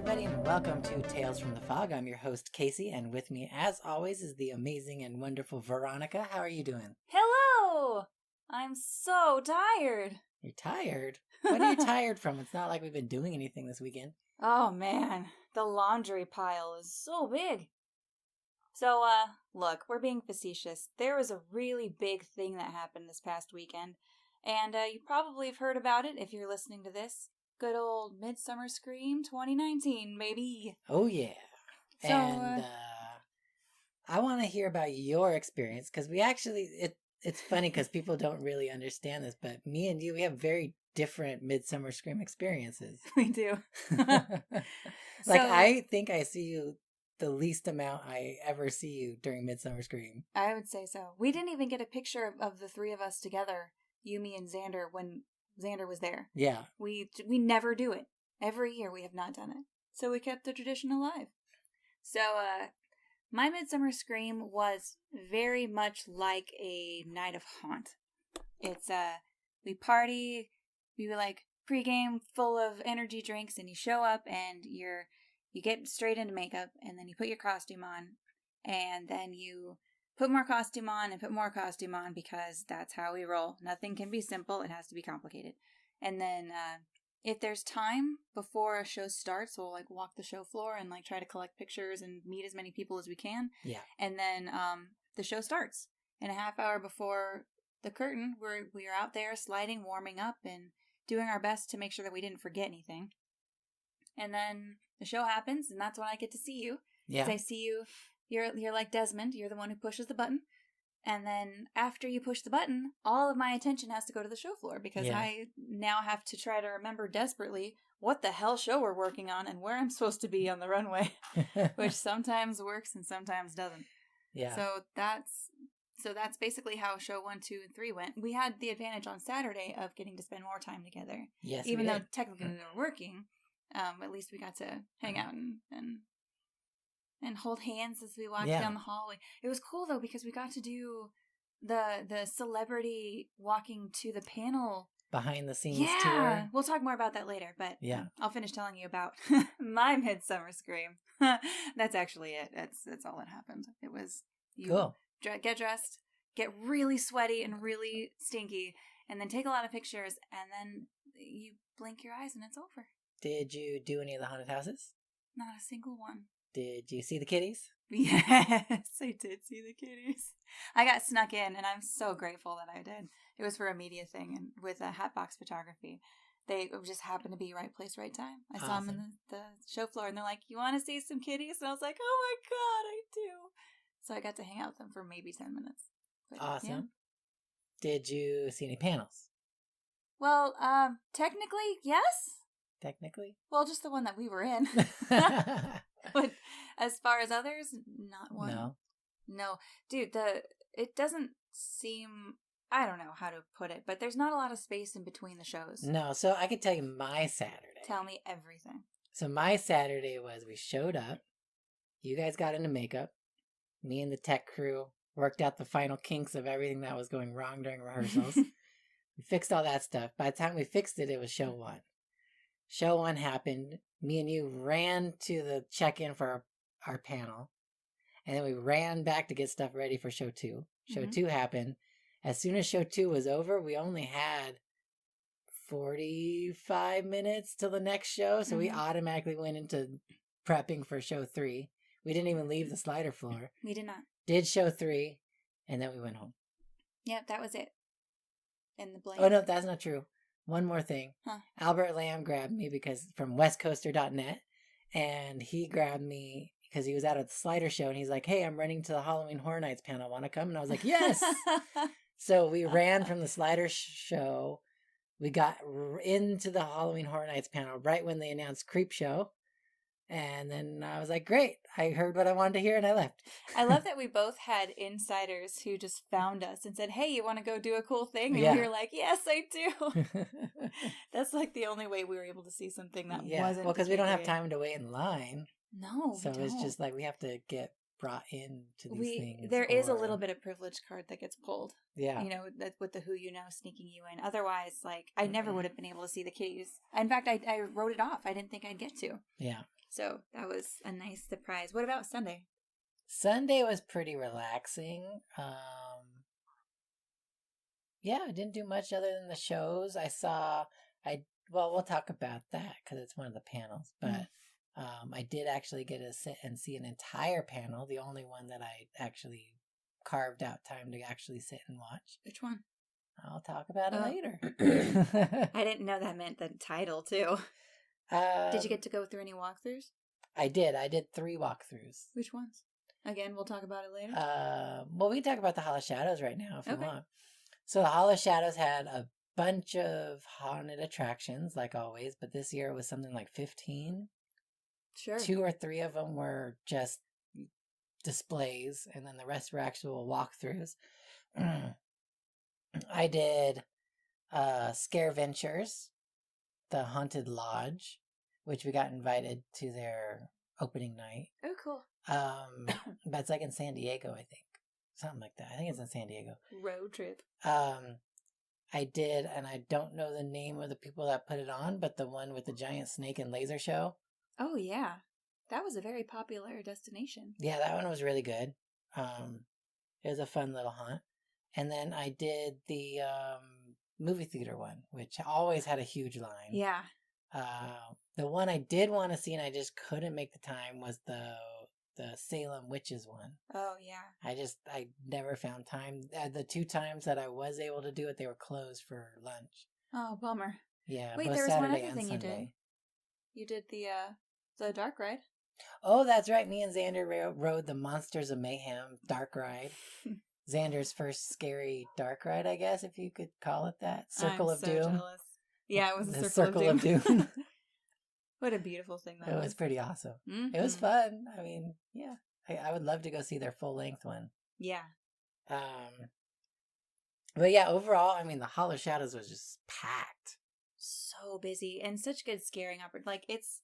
everybody, and welcome to Tales from the Fog. I'm your host, Casey, and with me, as always, is the amazing and wonderful Veronica. How are you doing? Hello! I'm so tired. You're tired? What are you tired from? It's not like we've been doing anything this weekend. Oh, man. The laundry pile is so big. So, look, we're being facetious. There was a really big thing that happened this past weekend, and you probably have heard about it if you're listening to this. Good old Midsummer Scream 2019, baby. Oh, yeah. So, and I want to hear about your experience, because we actually, it's funny because people don't really understand this, but me and you, we have very different Midsummer Scream experiences. We do. I think I see you the least amount I ever see you during Midsummer Scream. I would say so. We didn't even get a picture of the three of us together, you, me, and Xander, when Xander was there. Yeah. We never do it. Every year we have not done it. So we kept the tradition alive. So, my Midsummer Scream was very much like a night of haunt. It's, we party, we were like pregame full of energy drinks, and you show up and you get straight into makeup, and then you put your costume on, and then you put more costume on and put more costume on, because that's how we roll. Nothing can be simple. It has to be complicated. And then, if there's time before a show starts, we'll like walk the show floor and like try to collect pictures and meet as many people as we can. Yeah. And then, the show starts. And a half hour before the curtain, we are out there sliding, warming up, and doing our best to make sure that we didn't forget anything. And then the show happens, and that's when I get to see you. Yeah. 'Cause I see you. You're like Desmond. You're the one who pushes the button. And then after you push the button, all of my attention has to go to the show floor, because I now have to try to remember desperately what the hell show we're working on and where I'm supposed to be on the runway, which sometimes works and sometimes doesn't. Yeah. So that's basically how show 1, 2, and 3 went. We had the advantage on Saturday of getting to spend more time together. Yes. Even though technically we were working, at least we got to hang out and hold hands as we walked down the hallway. It was cool though, because we got to do the celebrity walking to the panel behind the scenes tour. We'll talk more about that later, but I'll finish telling you about my Midsummer Scream. That's actually it. That's all that happened. It was cool. Get dressed, get really sweaty and really stinky, and then take a lot of pictures, and then you blink your eyes and it's over. Did you do any of the haunted houses? Not a single one. Did you see the kitties? Yes, I did see the kitties. I got snuck in, and I'm so grateful that I did. It was for a media thing, and with a Hatbox Photography. They just happened to be right place, right time. I saw them in the show floor, and they're like, "You want to see some kitties?" And I was like, "Oh my god, I do!" So I got to hang out with them for maybe 10 minutes. But, awesome. Yeah. Did you see any panels? Well, technically, yes. Technically? Well, just the one that we were in. But as far as others, not one. No. Dude, it doesn't seem, I don't know how to put it, but there's not a lot of space in between the shows. No, so I could tell you my Saturday. Tell me everything. So my Saturday was, we showed up, you guys got into makeup, me and the tech crew worked out the final kinks of everything that was going wrong during rehearsals. We fixed all that stuff. By the time we fixed it, it was show 1. Show 1 happened. Me and you ran to the check-in for our panel. And then we ran back to get stuff ready for show 2. Show 2 happened. As soon as show 2 was over, we only had 45 minutes till the next show. So we automatically went into prepping for show 3. We didn't even leave the slider floor. We did not. Did show 3, and then we went home. Yep, that was it. In the blank. Oh, no, that's not true. One more thing. Huh. Albert Lamb grabbed me from westcoaster.net, and he grabbed me because he was out at the slider show, and he's like, "Hey, I'm running to the Halloween Horror Nights panel. Want to come?" And I was like, "Yes!" So we ran from the slider show. We got into the Halloween Horror Nights panel right when they announced Creep Show. And then I was like, great. I heard what I wanted to hear and I left. I love that we both had insiders who just found us and said, "Hey, you want to go do a cool thing?" And we were like, "Yes, I do." That's like the only way we were able to see something that wasn't. Well, because we don't have time to wait in line. No, so it's just like we have to get brought into these things. There is a little bit of privilege card that gets pulled. Yeah. You know, with the Who You Know sneaking you in. Otherwise, like, I never would have been able to see the kitties. In fact, I wrote it off. I didn't think I'd get to. Yeah. So that was a nice surprise. What about Sunday? Sunday was pretty relaxing. Yeah, I didn't do much other than the shows. Well, we'll talk about that because it's one of the panels. But I did actually get to sit and see an entire panel, the only one that I actually carved out time to actually sit and watch. Which one? I'll talk about it later. I didn't know that meant the title, too. Did you get to go through any walkthroughs? I did. I did 3 walkthroughs. Which ones? Again, we'll talk about it later. Well, we can talk about the Hall of Shadows right now if you want. So the Hall of Shadows had a bunch of haunted attractions, like always, but this year it was something like 15. Sure. 2 or 3 of them were just displays, and then the rest were actual walkthroughs. I did Scare Ventures, the Haunted Lodge, which we got invited to their opening night. Oh, cool. But it's like in San Diego, I think. Something like that. I think it's in San Diego. Road trip. I did, and I don't know the name of the people that put it on, but the one with the giant snake and laser show. Oh, yeah. That was a very popular destination. Yeah, that one was really good. It was a fun little haunt. And then I did the movie theater one, which always had a huge line. Yeah. The one I did want to see and I just couldn't make the time was the Salem Witches one. Oh, yeah. I never found time. The 2 times that I was able to do it, they were closed for lunch. Oh, bummer. Yeah. Wait, both there was Saturday one other and thing Sunday. you did. You did the dark ride. Oh, that's right. Me and Xander rode the Monsters of Mayhem dark ride. Xander's first scary dark ride, I guess, if you could call it that. Circle of Doom. Jealous. Yeah, it was The a Circle of Doom. What a beautiful thing that was. It was pretty awesome. Mm-hmm. It was fun. I mean, yeah. I would love to go see their full-length one. Yeah. But yeah, overall, I mean, the Hall of Shadows was just packed. So busy and such good scaring opportunities.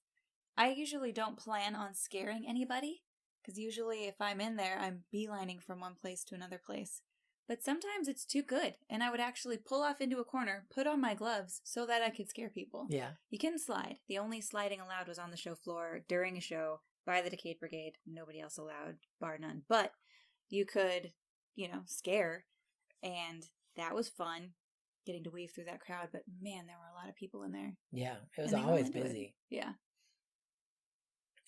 I usually don't plan on scaring anybody because usually if I'm in there, I'm beelining from one place to another place. But sometimes it's too good, and I would actually pull off into a corner, put on my gloves so that I could scare people. Yeah. You can slide. The only sliding allowed was on the show floor during a show by the Decayed Brigade. Nobody else allowed, bar none. But you could, scare, and that was fun, getting to weave through that crowd. But man, there were a lot of people in there. Yeah, it was always busy. Yeah.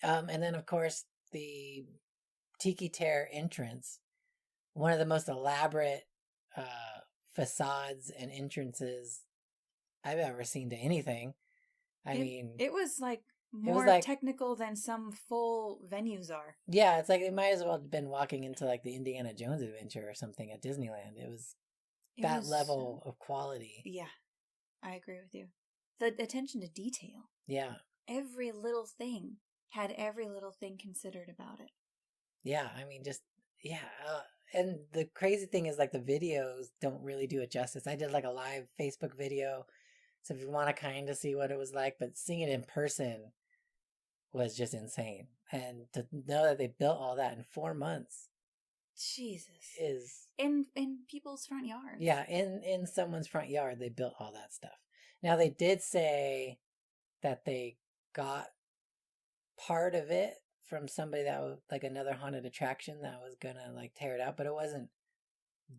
And then, of course, the Tiki Terror entrance, one of the most elaborate facades and entrances I've ever seen to anything. It was like more technical than some full venues are. Yeah, it's like they might as well have been walking into like the Indiana Jones adventure or something at Disneyland. It was that level of quality. Yeah, I agree with you. The attention to detail. Yeah. Every little thing had every little thing considered about it. Yeah, I mean, and the crazy thing is like the videos don't really do it justice. I did like a live Facebook video, so if you want to kind of see what it was like, but seeing it in person was just insane. And to know that they built all that in 4 months, Jesus, is in people's front yards. Yeah, in someone's front yard, they built all that stuff. Now they did say that they got part of it from somebody that was like another haunted attraction that was gonna like tear it out, but it wasn't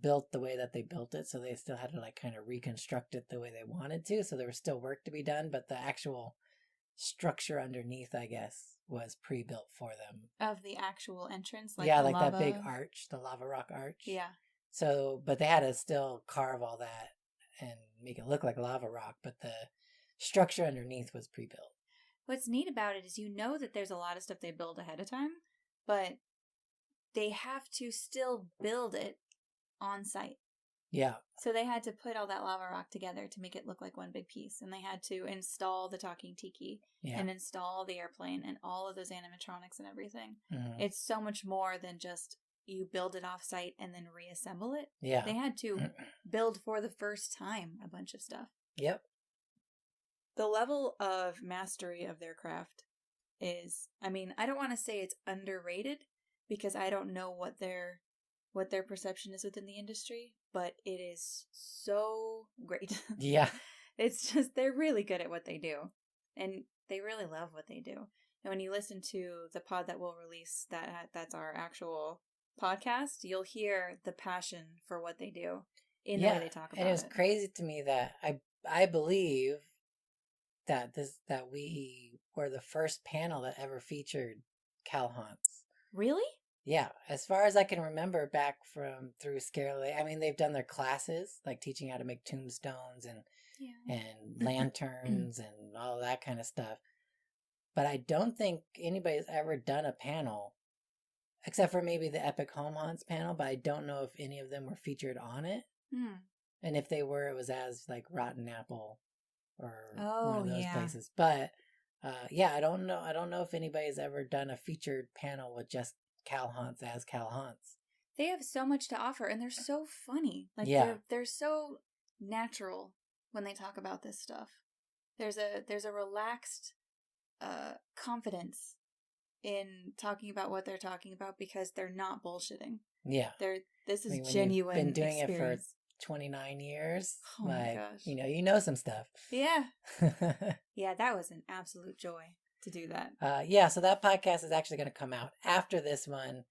built the way that they built it, so they still had to like kind of reconstruct it the way they wanted to, so there was still work to be done, but the actual structure underneath, I guess, was pre-built for them. Of the actual entrance? Like that big arch, the lava rock arch. Yeah. So, but they had to still carve all that and make it look like lava rock, but the structure underneath was pre-built. What's neat about it is that there's a lot of stuff they build ahead of time, but they have to still build it on site. Yeah. So they had to put all that lava rock together to make it look like one big piece, and they had to install the talking tiki and install the airplane and all of those animatronics and everything. Mm-hmm. It's so much more than just you build it off site and then reassemble it. Yeah. They had to build for the first time a bunch of stuff. Yep. The level of mastery of their craft is, I don't want to say it's underrated because I don't know what their perception is within the industry, but it is so great. Yeah. It's just, they're really good at what they do. And they really love what they do. And when you listen to the pod that we'll release, that's our actual podcast, you'll hear the passion for what they do in the way they talk about it. And it was crazy to me that I believe that we were the first panel that ever featured CalHauntS. Really? Yeah, as far as I can remember back through Scarely, I mean, they've done their classes, like teaching how to make tombstones and lanterns and all that kind of stuff. But I don't think anybody's ever done a panel, except for maybe the Epic Home Haunts panel, but I don't know if any of them were featured on it. And if they were, it was as like Rotten Apple or one of those places. But I don't know. I don't know if anybody's ever done a featured panel with just CalHauntS as CalHauntS. They have so much to offer, and they're so funny. Like they're so natural when they talk about this stuff. There's a relaxed confidence in talking about what they're talking about because they're not bullshitting. Yeah, this is genuine. You've been doing experience. It for 29 years. Oh my gosh, you know some stuff. Yeah, yeah, that was an absolute joy to do that. So that podcast is actually going to come out after this one,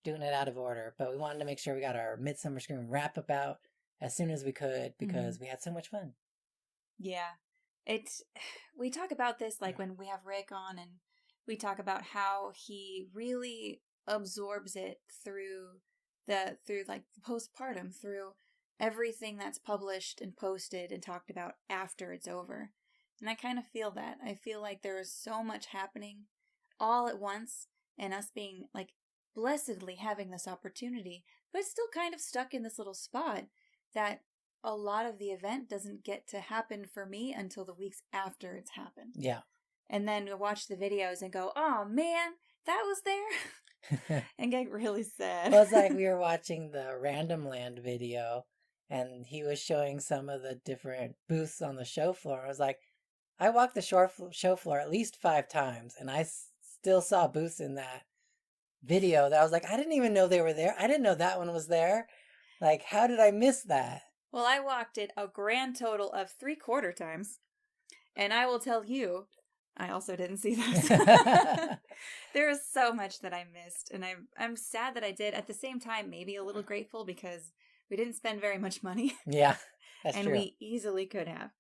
doing it out of order. But we wanted to make sure we got our Midsummer Scream wrap up out as soon as we could because we had so much fun. Yeah, we talk about this like when we have Rick on, and we talk about how he really absorbs it through like postpartum, through everything that's published and posted and talked about after it's over. And I kind of feel that. I feel like there is so much happening all at once, and us being like blessedly having this opportunity, but still kind of stuck in this little spot that a lot of the event doesn't get to happen for me until the weeks after it's happened. Yeah. And then we'll watch the videos and go, oh man, that was there. And get really sad. Well, it's like we were watching the Random Land video, and he was showing some of the different booths on the show floor. I was like, I walked the show floor at least 5 times, and I still saw booths in that video that I was like, I didn't even know they were there. I didn't know that one was there. Like, how did I miss that? Well, I walked it a grand total of 3/4 times. And I will tell you, I also didn't see that. There was so much that I missed, and I'm sad that I did. At the same time, maybe a little grateful because we didn't spend very much money. Yeah, that's true. And we easily could have.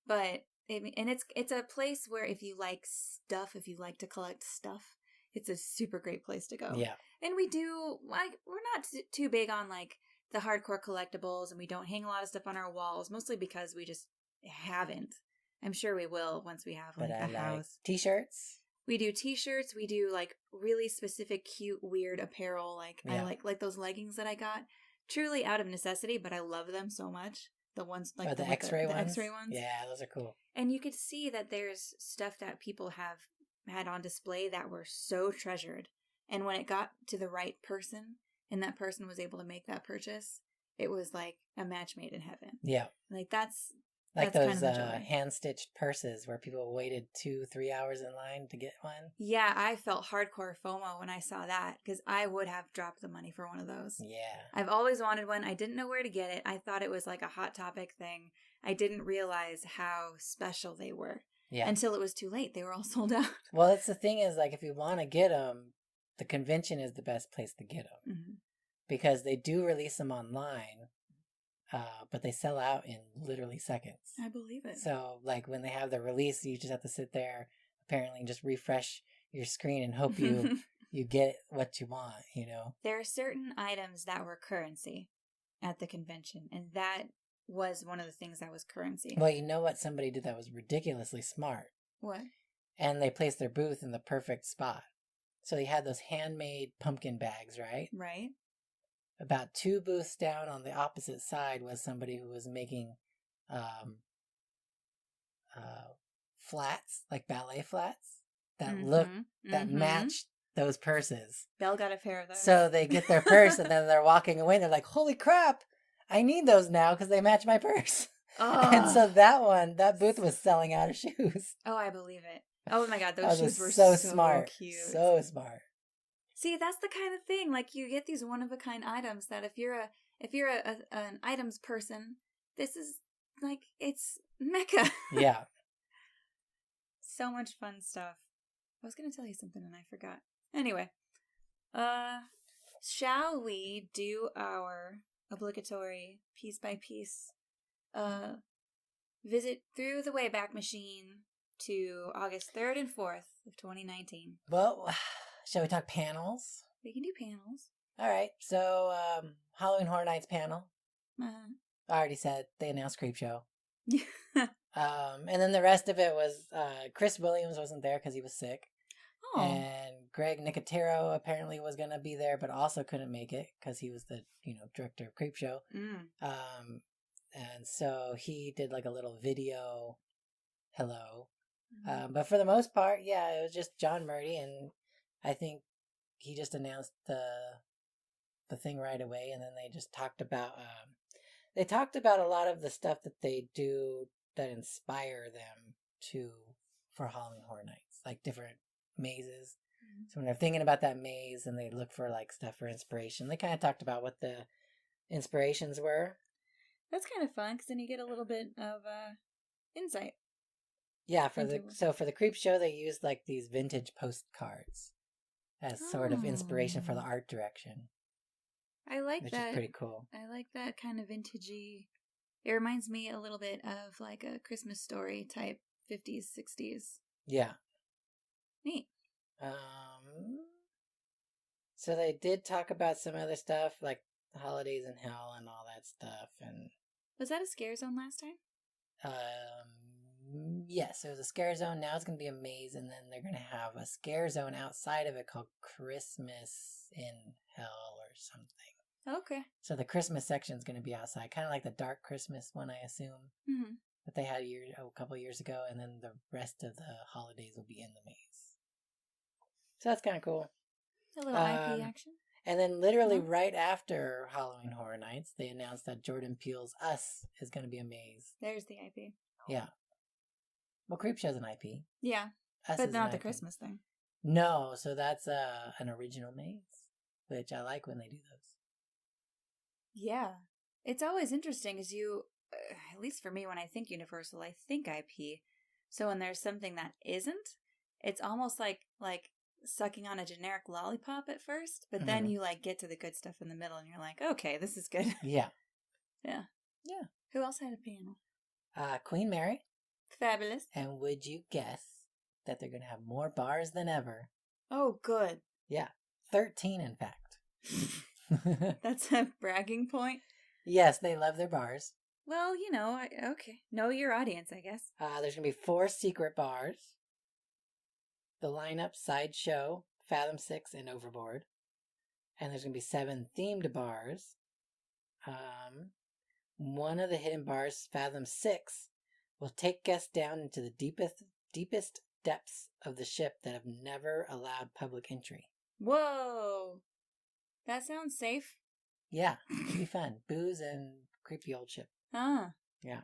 But it's a place where if you like stuff, if you like to collect stuff, it's a super great place to go. Yeah. And we do, like, we're not too big on, like, the hardcore collectibles, and we don't hang a lot of stuff on our walls, mostly because we just haven't. I'm sure we will once we have, like, a house. T-shirts? We do T-shirts. We do, like, really specific, cute, weird apparel. Like, I like those leggings that I got. Truly out of necessity, but I love them so much. The ones, like, the X-ray ones? The X-ray ones. Yeah, those are cool. And you could see that there's stuff that people have had on display that were so treasured. And when it got to the right person, and that person was able to make that purchase, it was like a match made in heaven. Yeah. Like, that's those kind of hand-stitched purses where people waited 2-3 hours in line to get one. Yeah, I felt hardcore FOMO when I saw that, because I would have dropped the money for one of those. Yeah. I've always wanted one. I didn't know where to get it. I thought it was like a Hot Topic thing. I didn't realize how special they were. Yeah. Until it was too late. They were all sold out. Well, it's the thing is, like, if you want to get them, the convention is the best place to get them. Mm-hmm. Because they do release them online. But they sell out in literally seconds. I believe it. So, like, when they have the release, you just have to sit there, apparently, and just refresh your screen and hope you get what you want, you know? There are certain items that were currency at the convention, and that was one of the things that was currency. Well, you know what somebody did that was ridiculously smart? What? And they placed their booth in the perfect spot. So they had those handmade pumpkin bags, right? Right. About 2 booths down on the opposite side was somebody who was making flats, like ballet flats, that that matched those purses. Belle got a pair of those. So they get their purse, and then they're walking away, and they're like, holy crap, I need those now because they match my purse. Oh. And so that booth was selling out of shoes. Oh, I believe it. Oh my God, those shoes were so smart. Cute. So smart. See, that's the kind of thing. Like, you get these one-of-a-kind items that if you're an items person, this is, like, it's Mecca. Yeah. So much fun stuff. I was going to tell you something and I forgot. Anyway, shall we do our obligatory piece by piece visit through the Wayback Machine to August 3rd and 4th of 2019? Well, shall we talk panels? We can do panels. All right. So, Halloween Horror Nights panel. Uh-huh. I already said they announced Creep Show. Yeah. And then the rest of it was Chris Williams wasn't there because he was sick. Oh. And Greg Nicotero apparently was going to be there, but also couldn't make it because he was the, director of Creep Show. And so he did like a little video hello. But for the most part, yeah, it was just John Murdy, and I think he just announced the thing right away, and then they just talked about a lot of the stuff that they do that inspire them for Halloween Horror Nights, like different mazes. So when they're thinking about that maze and they look for like stuff for inspiration, they kind of talked about what the inspirations were. That's kind of fun because then you get a little bit of insight. Yeah, for the Creep Show, they used like these vintage postcards as sort of inspiration for the art direction. I like which that. Which is pretty cool. I like that kind of vintagey. It reminds me a little bit of like a Christmas Story type 50s, 60s. Yeah. Neat. So they did talk about some other stuff like Holidays in Hell and all that stuff. And was that a scare zone last time? Yes, it was a scare zone. Now it's going to be a maze, and then they're going to have a scare zone outside of it called Christmas in Hell or something. Okay. So the Christmas section is going to be outside, kind of like the Dark Christmas one, I assume, that they had a couple years ago, and then the rest of the holidays will be in the maze. So that's kind of cool. A little IP action. And then literally right after Halloween Horror Nights, they announced that Jordan Peele's Us is going to be a maze. There's the IP. Yeah. Well, Creepshow's an IP. Yeah, Us but not the IP. Christmas thing. No, so that's an original maze, which I like when they do those. Yeah. It's always interesting as you, at least for me, when I think Universal, I think IP. So when there's something that isn't, it's almost like sucking on a generic lollipop at first, but then you like get to the good stuff in the middle and you're like, okay, this is good. Yeah. Yeah. Yeah. Who else had a panel? Queen Mary. Fabulous. And would you guess that they're going to have more bars than ever? Oh, good. Yeah. 13, in fact. That's a bragging point? Yes, they love their bars. Well, okay. Know your audience, I guess. There's going to be 4 secret bars. The lineup, Sideshow, Fathom 6, and Overboard. And there's going to be 7 themed bars. One of the hidden bars, Fathom 6, will take guests down into the deepest depths of the ship that have never allowed public entry. Whoa! That sounds safe. Yeah, it'll be fun. Booze and creepy old ship. Ah. Yeah.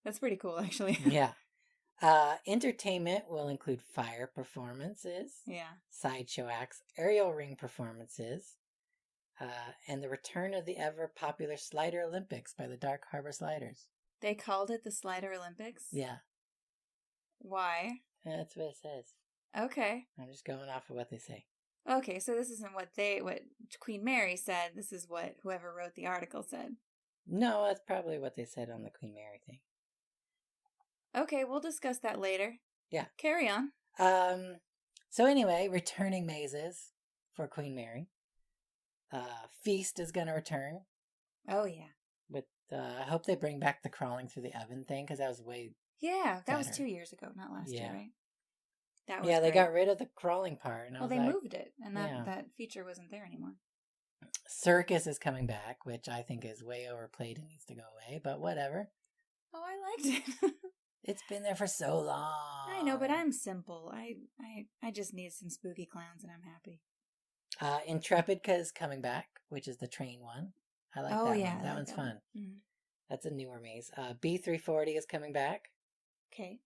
That's pretty cool, actually. Yeah. Entertainment will include fire performances. Yeah. Sideshow acts, aerial ring performances, and the return of the ever-popular Slider Olympics by the Dark Harbor Sliders. They called it the Slider Olympics? Yeah. Why? That's what it says. Okay. I'm just going off of what they say. Okay, so this isn't what Queen Mary said. This is what whoever wrote the article said. No, that's probably what they said on the Queen Mary thing. Okay, we'll discuss that later. Yeah. Carry on. So anyway, returning mazes for Queen Mary. Feast is going to return. Oh, yeah. With I hope they bring back the crawling through the oven thing, because that was way that better. was 2 years ago, not last year, right? That was they great. got rid of the crawling part. And they moved it, and that feature wasn't there anymore. Circus is coming back, which I think is way overplayed and needs to go away, but whatever. Oh, I liked it. It's been there for so long. I know, but I'm simple. I just need some spooky clowns, and I'm happy. Intrepidka is coming back, which is the train one. I like that one. That one's fun. Mm-hmm. That's a newer maze. B340 is coming back. Okay.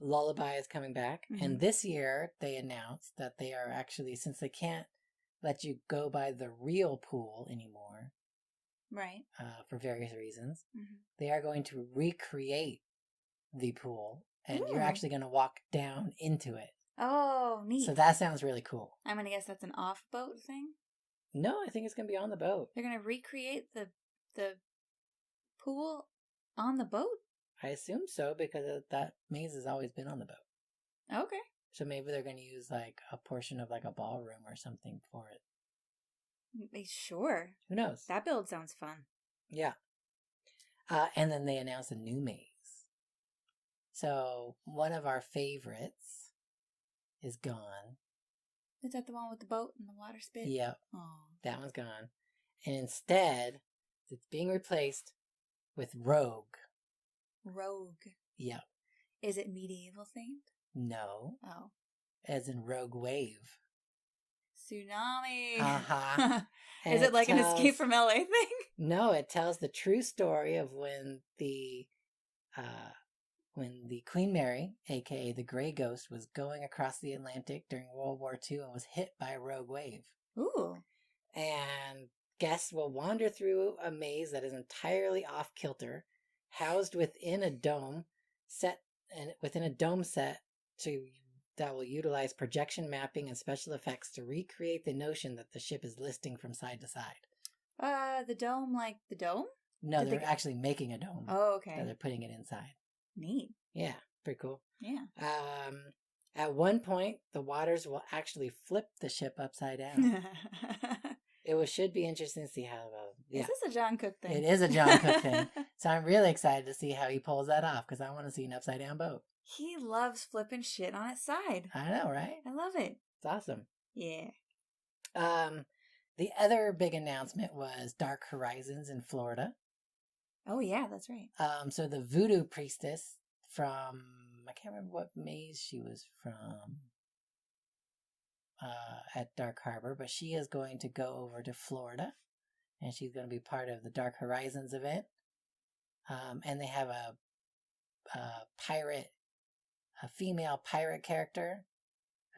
Lullaby is coming back. And this year, they announced that they are actually, since they can't let you go by the real pool anymore. Right. For various reasons. They are going to recreate the pool. And you're actually going to walk down into it. Oh, neat. So that sounds really cool. I'm going to guess that's an off-boat thing? No, I think it's going to be on the boat. They're going to recreate the pool on the boat? I assume so, because that maze has always been on the boat. Okay. So maybe they're going to use like a portion of like a ballroom or something for it. Sure. Who knows? That build sounds fun. Yeah. And then they announced a new maze. So one of our favorites is gone. Is that the one with the boat and the water spit? Yep. Oh. That one's gone. And instead, it's being replaced with Rogue. Rogue. Yep. Is it medieval themed? No. Oh. As in Rogue Wave. Tsunami. Uh-huh. Is it like an Escape from LA thing? No, it tells the true story of when the Queen Mary, aka the Grey Ghost, was going across the Atlantic during World War II and was hit by a rogue wave. Ooh. And guests will wander through a maze that is entirely off kilter, housed within a dome set that will utilize projection mapping and special effects to recreate the notion that the ship is listing from side to side. The dome, like the dome? No, they're actually making a dome. Oh, okay. That they're putting it inside. Neat. Yeah, pretty cool. Yeah. At one point, the waters will actually flip the ship upside down. Should be interesting to see how. Is this a John Cook thing? It is a John Cook thing. So I'm really excited to see how he pulls that off, because I want to see an upside down boat. He loves flipping shit on its side. I know, right? I love it. It's awesome. Yeah. The other big announcement was Dark Horizons in Florida. Oh, yeah, that's right. So the voodoo priestess from, I can't remember what maze she was from at Dark Harbor, but she is going to go over to Florida, and she's going to be part of the Dark Horizons event. And they have a female pirate character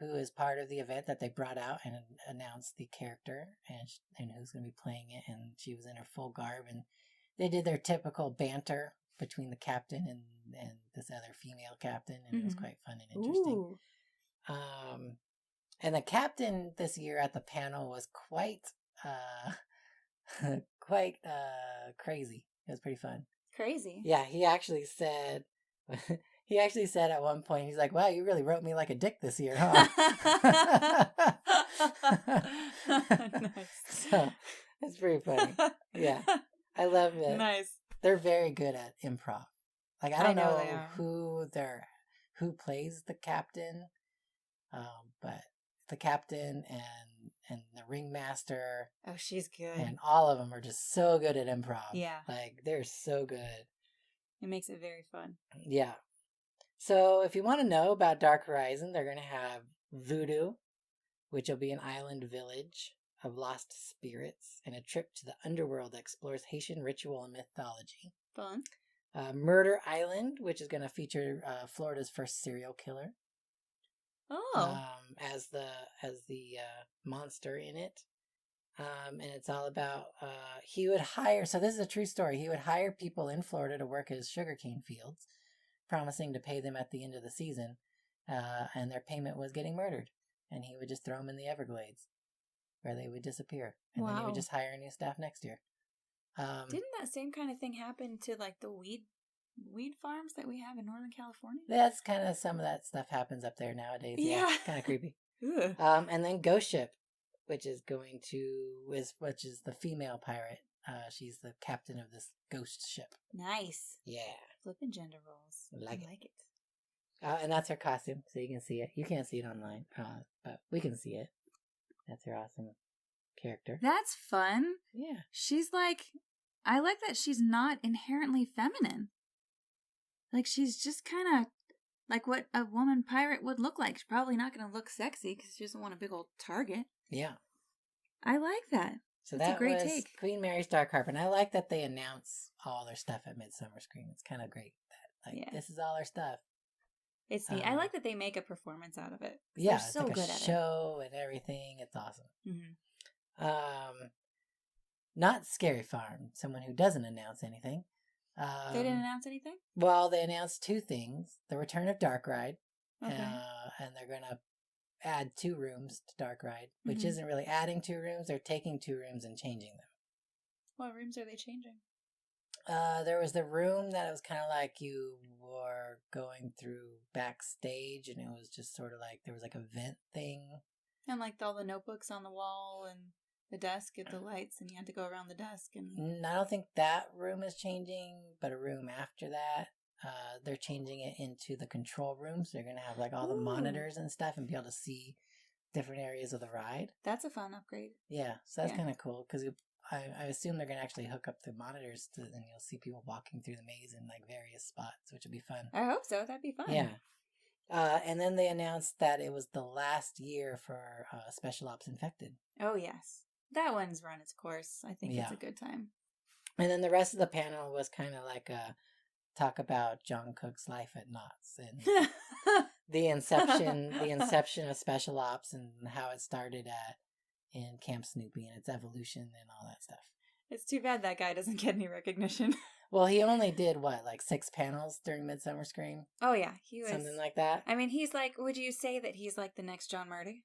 who is part of the event that they brought out and announced the character and who's going to be playing it. And she was in her full garb, and they did their typical banter between the captain and this other female captain, and it was quite fun and interesting. Ooh. And the captain this year at the panel was quite crazy. It was pretty fun. Crazy. Yeah, he actually said at one point, he's like, "Wow, you really wrote me like a dick this year, huh?" Nice. So it's pretty funny. Yeah, I love it. Nice. They're very good at improv. Like I don't know who plays the captain, but the captain and the ringmaster. Oh, she's good. And all of them are just so good at improv. Yeah. Like they're so good. It makes it very fun. Yeah. So if you want to know about Dark Horizon, they're going to have Voodoo, which will be an island village of lost spirits, and a trip to the underworld that explores Haitian ritual and mythology. Fun. Murder Island, which is going to feature Florida's first serial killer. Oh. As the monster in it. And it's all about, he would hire, so this is a true story, he would hire people in Florida to work his sugarcane fields, promising to pay them at the end of the season, and their payment was getting murdered. And he would just throw them in the Everglades, where they would disappear. And then he would just hire new staff next year. Didn't that same kind of thing happen to like the weed farms that we have in Northern California? That's kind of, some of that stuff happens up there nowadays. Yeah. Kind of creepy. And then Ghost Ship, which is the female pirate. She's the captain of this ghost ship. Nice. Yeah. Flipping gender roles. I like it. And that's her costume, so you can see it. You can't see it online, but we can see it. That's her awesome character. That's fun. Yeah. She's like, I like that she's not inherently feminine. Like, she's just kind of like what a woman pirate would look like. She's probably not going to look sexy because she doesn't want a big old target. Yeah. I like that. So that's a great take. Queen Mary's Dark Harp. And I like that they announce all their stuff at Midsummer Scream. It's kind of great. This is all our stuff. It's neat. I like that they make a performance out of it. Yeah, they're so like good a at show and everything. It's awesome. Mm-hmm. Not Scary Farm, someone who doesn't announce anything. They didn't announce anything? Well, they announced two things. The return of Dark Ride. Okay. And they're going to add 2 rooms to Dark Ride, which Mhm. isn't really adding 2 rooms. They're taking 2 rooms and changing them. What rooms are they changing? There was the room that it was kind of like you were going through backstage, and it was just sort of like there was like a vent thing. And like all the notebooks on the wall and the desk at the lights, and you had to go around the desk. And I don't think that room is changing, but a room after that, they're changing it into the control room. So you're going to have like all the monitors and stuff and be able to see different areas of the ride. That's a fun upgrade. Yeah, so that's kind of cool because I assume they're going to actually hook up the monitors and you'll see people walking through the maze in like various spots, which would be fun. I hope so. That'd be fun. Yeah. And then they announced that it was the last year for Special Ops Infected. Oh, yes. That one's run its course. I think it's a good time. And then the rest of the panel was kind of like a talk about John Cook's life at Knott's and the inception of Special Ops and how it started in Camp Snoopy and its evolution and all that stuff. It's too bad that guy doesn't get any recognition. Well, he only did, like 6 panels during Midsummer Scream? Oh, yeah. He was... Something like that? I mean, he's like... Would you say that he's like the next John Murdy?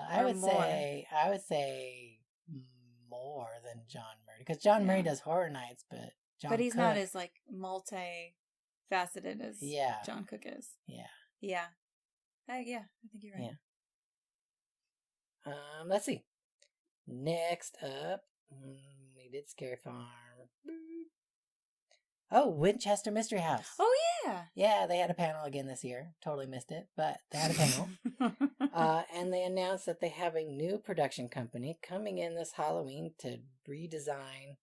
I would say more than John Murdy. Because John Murray does Horror Nights, but he's not as, like, multi-faceted as John Cook is. Yeah. Yeah. I think you're right. Yeah. Let's see. Next up, we did Scary Farm. Oh, Winchester Mystery House. Oh, yeah. Yeah, they had a panel again this year. Totally missed it, but they had a panel. And they announced that they have a new production company coming in this Halloween to redesign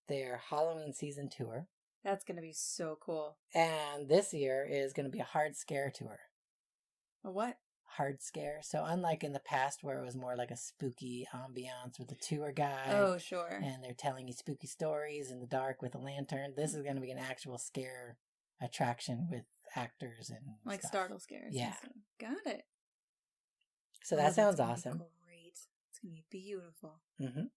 their Halloween season tour. That's going to be so cool. And this year is going to be a hard scare tour. A what? Hard scare. So unlike in the past where it was more like a spooky ambiance with a tour guide. Oh, sure. And they're telling you spooky stories in the dark with a lantern. This is going to be an actual scare attraction with actors and like stuff. Startle scares. Yeah. Got it. So that sounds awesome. Great. It's going to be beautiful. Mm-hmm.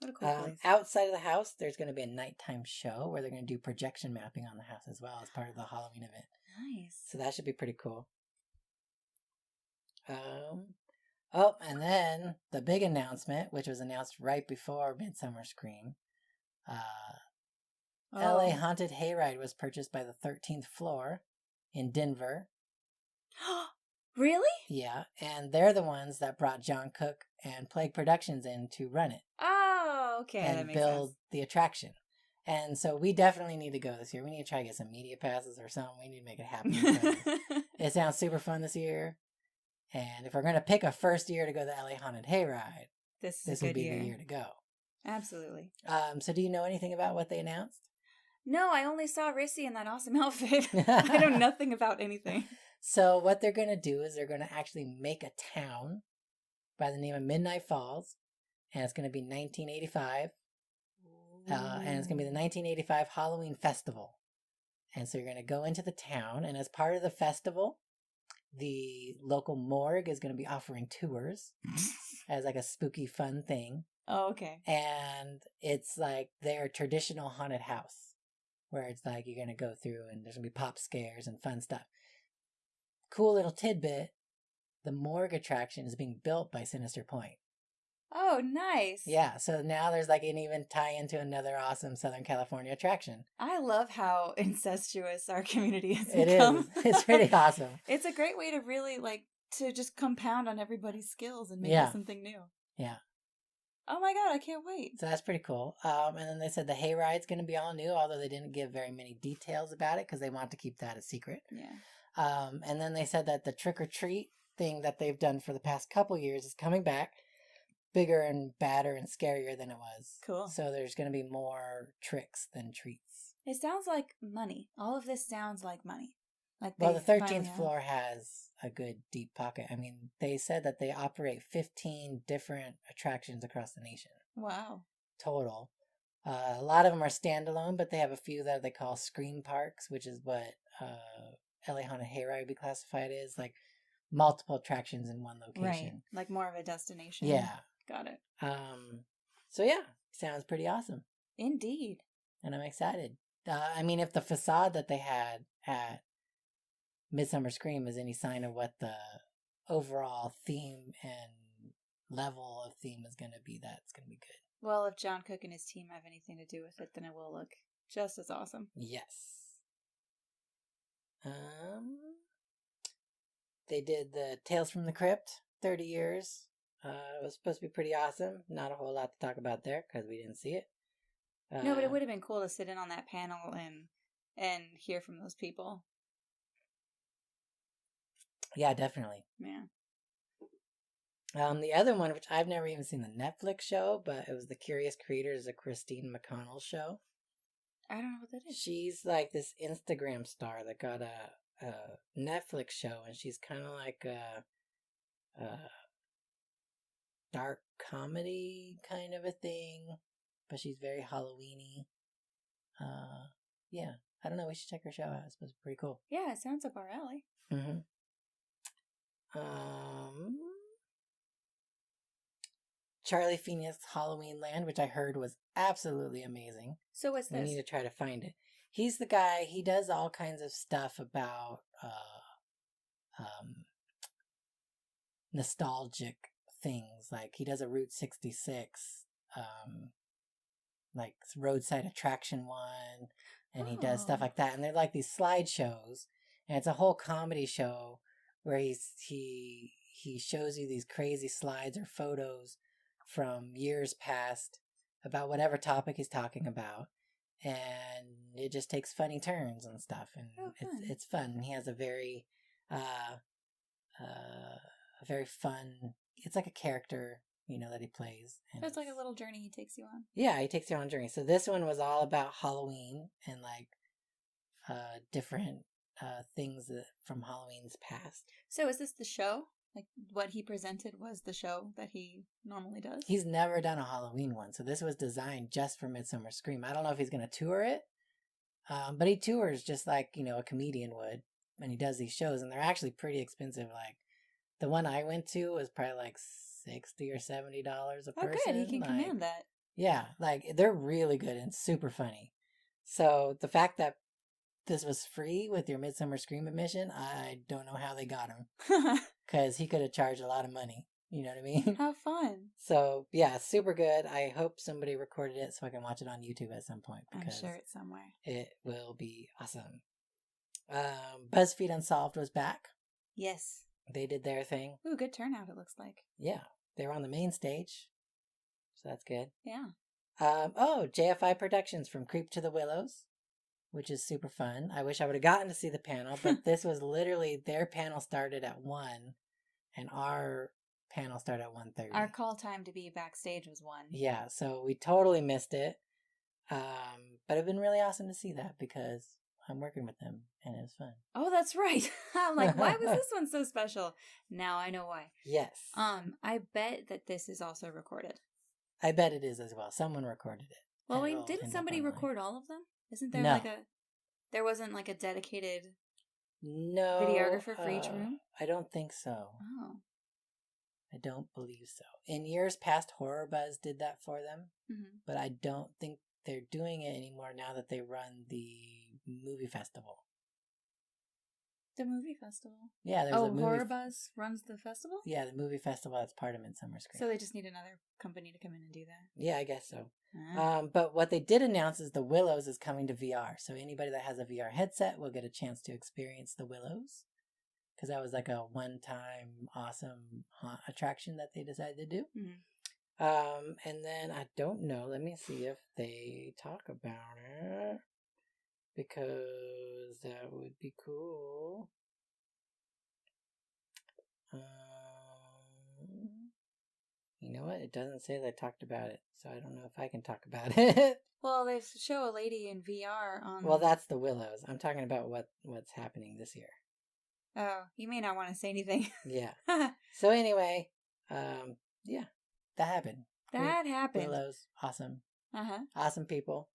What a cool place. Outside of the house, there's going to be a nighttime show where they're going to do projection mapping on the house as well as part of the Halloween event. Nice. So that should be pretty cool. And then the big announcement, which was announced right before Midsummer Scream, LA Haunted Hayride was purchased by the 13th Floor in Denver. Really? Yeah, and they're the ones that brought John Cook and Plague Productions in to run it. Oh, okay. And that makes build sense. the attraction. And so we definitely need to go this year. We need to try to get some media passes or something. We need to make it happen. It sounds super fun this year. And if we're going to pick a first year to go to the LA Haunted Hayride, this would be the year to go. Absolutely. So do you know anything about what they announced? No, I only saw Rissy in that awesome outfit. I know nothing about anything. So what they're going to do is they're going to actually make a town by the name of Midnight Falls. And it's going to be 1985. And it's going to be the 1985 Halloween Festival. And so you're going to go into the town. And as part of the festival, the local morgue is going to be offering tours as like a spooky fun thing. Oh, okay. And it's like their traditional haunted house where it's like you're going to go through and there's going to be pop scares and fun stuff. Cool little tidbit. The morgue attraction is being built by Sinister Point. Oh, nice. Yeah, so now there's like an even tie into another awesome Southern California attraction. I love how incestuous our community has become. It is. It's pretty awesome. It's a great way to really to just compound on everybody's skills and make it something new. Yeah. Oh my God, I can't wait. So that's pretty cool. And then they said the hayride's going to be all new, although they didn't give very many details about it because they want to keep that a secret. Yeah. And then they said that the trick-or-treat thing that they've done for the past couple years is coming back. Bigger and badder and scarier than it was. Cool. So there's going to be more tricks than treats. It sounds like money. All of this sounds like money. Well, the 13th floor has a good deep pocket. I mean, they said that they operate 15 different attractions across the nation. Wow. Total. A lot of them are standalone, but they have a few that they call scream parks, which is what LA Haunted Hayride would be classified as, like multiple attractions in one location. Right. Like more of a destination. Yeah. Got it. So yeah, sounds pretty awesome. Indeed. And I'm excited. I mean, if the facade that they had at Midsummer Scream is any sign of what the overall theme and level of theme is going to be, that's going to be good. Well, if John Cook and his team have anything to do with it, then it will look just as awesome. Yes. They did the Tales from the Crypt, 30 years. It was supposed to be pretty awesome. Not a whole lot to talk about there because we didn't see it. No, but it would have been cool to sit in on that panel and hear from those people. Yeah, definitely. Yeah. The other one, which I've never even seen the Netflix show, but it was The Curious Creators of Christine McConnell's show. I don't know what that is. She's like this Instagram star that got a Netflix show, and she's kind of like a dark comedy kind of a thing, but she's very Halloween-y. Yeah, I don't know. We should check her show out. It's supposed to be pretty cool. Yeah, it sounds up our alley. Mm-hmm. Charlie Phoenix Halloween Land, which I heard was absolutely amazing. So what's this? We need to try to find it. He's the guy, he does all kinds of stuff about nostalgic things. Like he does a Route 66 like roadside attraction one, and he does stuff like that. And they're like these slideshows, and it's a whole comedy show where he shows you these crazy slides or photos from years past about whatever topic he's talking about, and it just takes funny turns and stuff, and it's fun. And he has a very fun, it's like a character, that he plays. And it's like a little journey he takes you on. Yeah, he takes you on a journey. So this one was all about Halloween and like different things from Halloween's past. So is this the show? Like what he presented was the show that he normally does? He's never done a Halloween one, so this was designed just for Midsummer Scream. I don't know if he's going to tour it, but he tours just like, a comedian would, and he does these shows, and they're actually pretty expensive. Like the one I went to was probably like $60 or $70 a person. Oh, good. He can command that. Yeah, like they're really good and super funny. So the fact that this was free with your Midsummer Scream admission, I don't know how they got him. Because he could have charged a lot of money. You know what I mean? How fun. So, yeah, super good. I hope somebody recorded it so I can watch it on YouTube at some point. I'm sure it's somewhere. It will be awesome. Buzzfeed Unsolved was back. Yes. They did their thing. Ooh, good turnout it looks like. Yeah. They were on the main stage. So that's good. Yeah. JFI Productions from Creep to the Willows, which is super fun. I wish I would have gotten to see the panel, but this was literally, their panel started at 1, and our panel started at 1:30. Our call time to be backstage was 1. Yeah, so we totally missed it. But it's been really awesome to see that because I'm working with them, and it was fun. Oh, that's right. I'm like, why was this one so special? Now I know why. Yes. I bet that this is also recorded. I bet it is as well. Someone recorded it. Well, wait, didn't somebody record all of them? Isn't there there wasn't like a dedicated videographer for each room? I don't think so. Oh. I don't believe so. In years past, Horror Buzz did that for them, but I don't think they're doing it anymore now that they run the movie festival. The movie festival? Yeah, there's a movie. Horror Buzz runs the festival? Yeah, the movie festival that's part of Midsummer Scream. So they just need another company to come in and do that? Yeah, I guess so. But what they did announce is the Willows is coming to VR. So anybody that has a VR headset will get a chance to experience the Willows. Because that was like a one-time awesome haunt attraction that they decided to do. And then I don't know. Let me see if they talk about it. Because that would be cool. You know what? It doesn't say they talked about it. So I don't know if I can talk about it. Well, they show a lady in VR on... Well, that's the Willows. I'm talking about what's happening this year. Oh, you may not want to say anything. Yeah. So anyway, yeah, that happened. That happened. Willows, awesome. Uh-huh. Awesome people.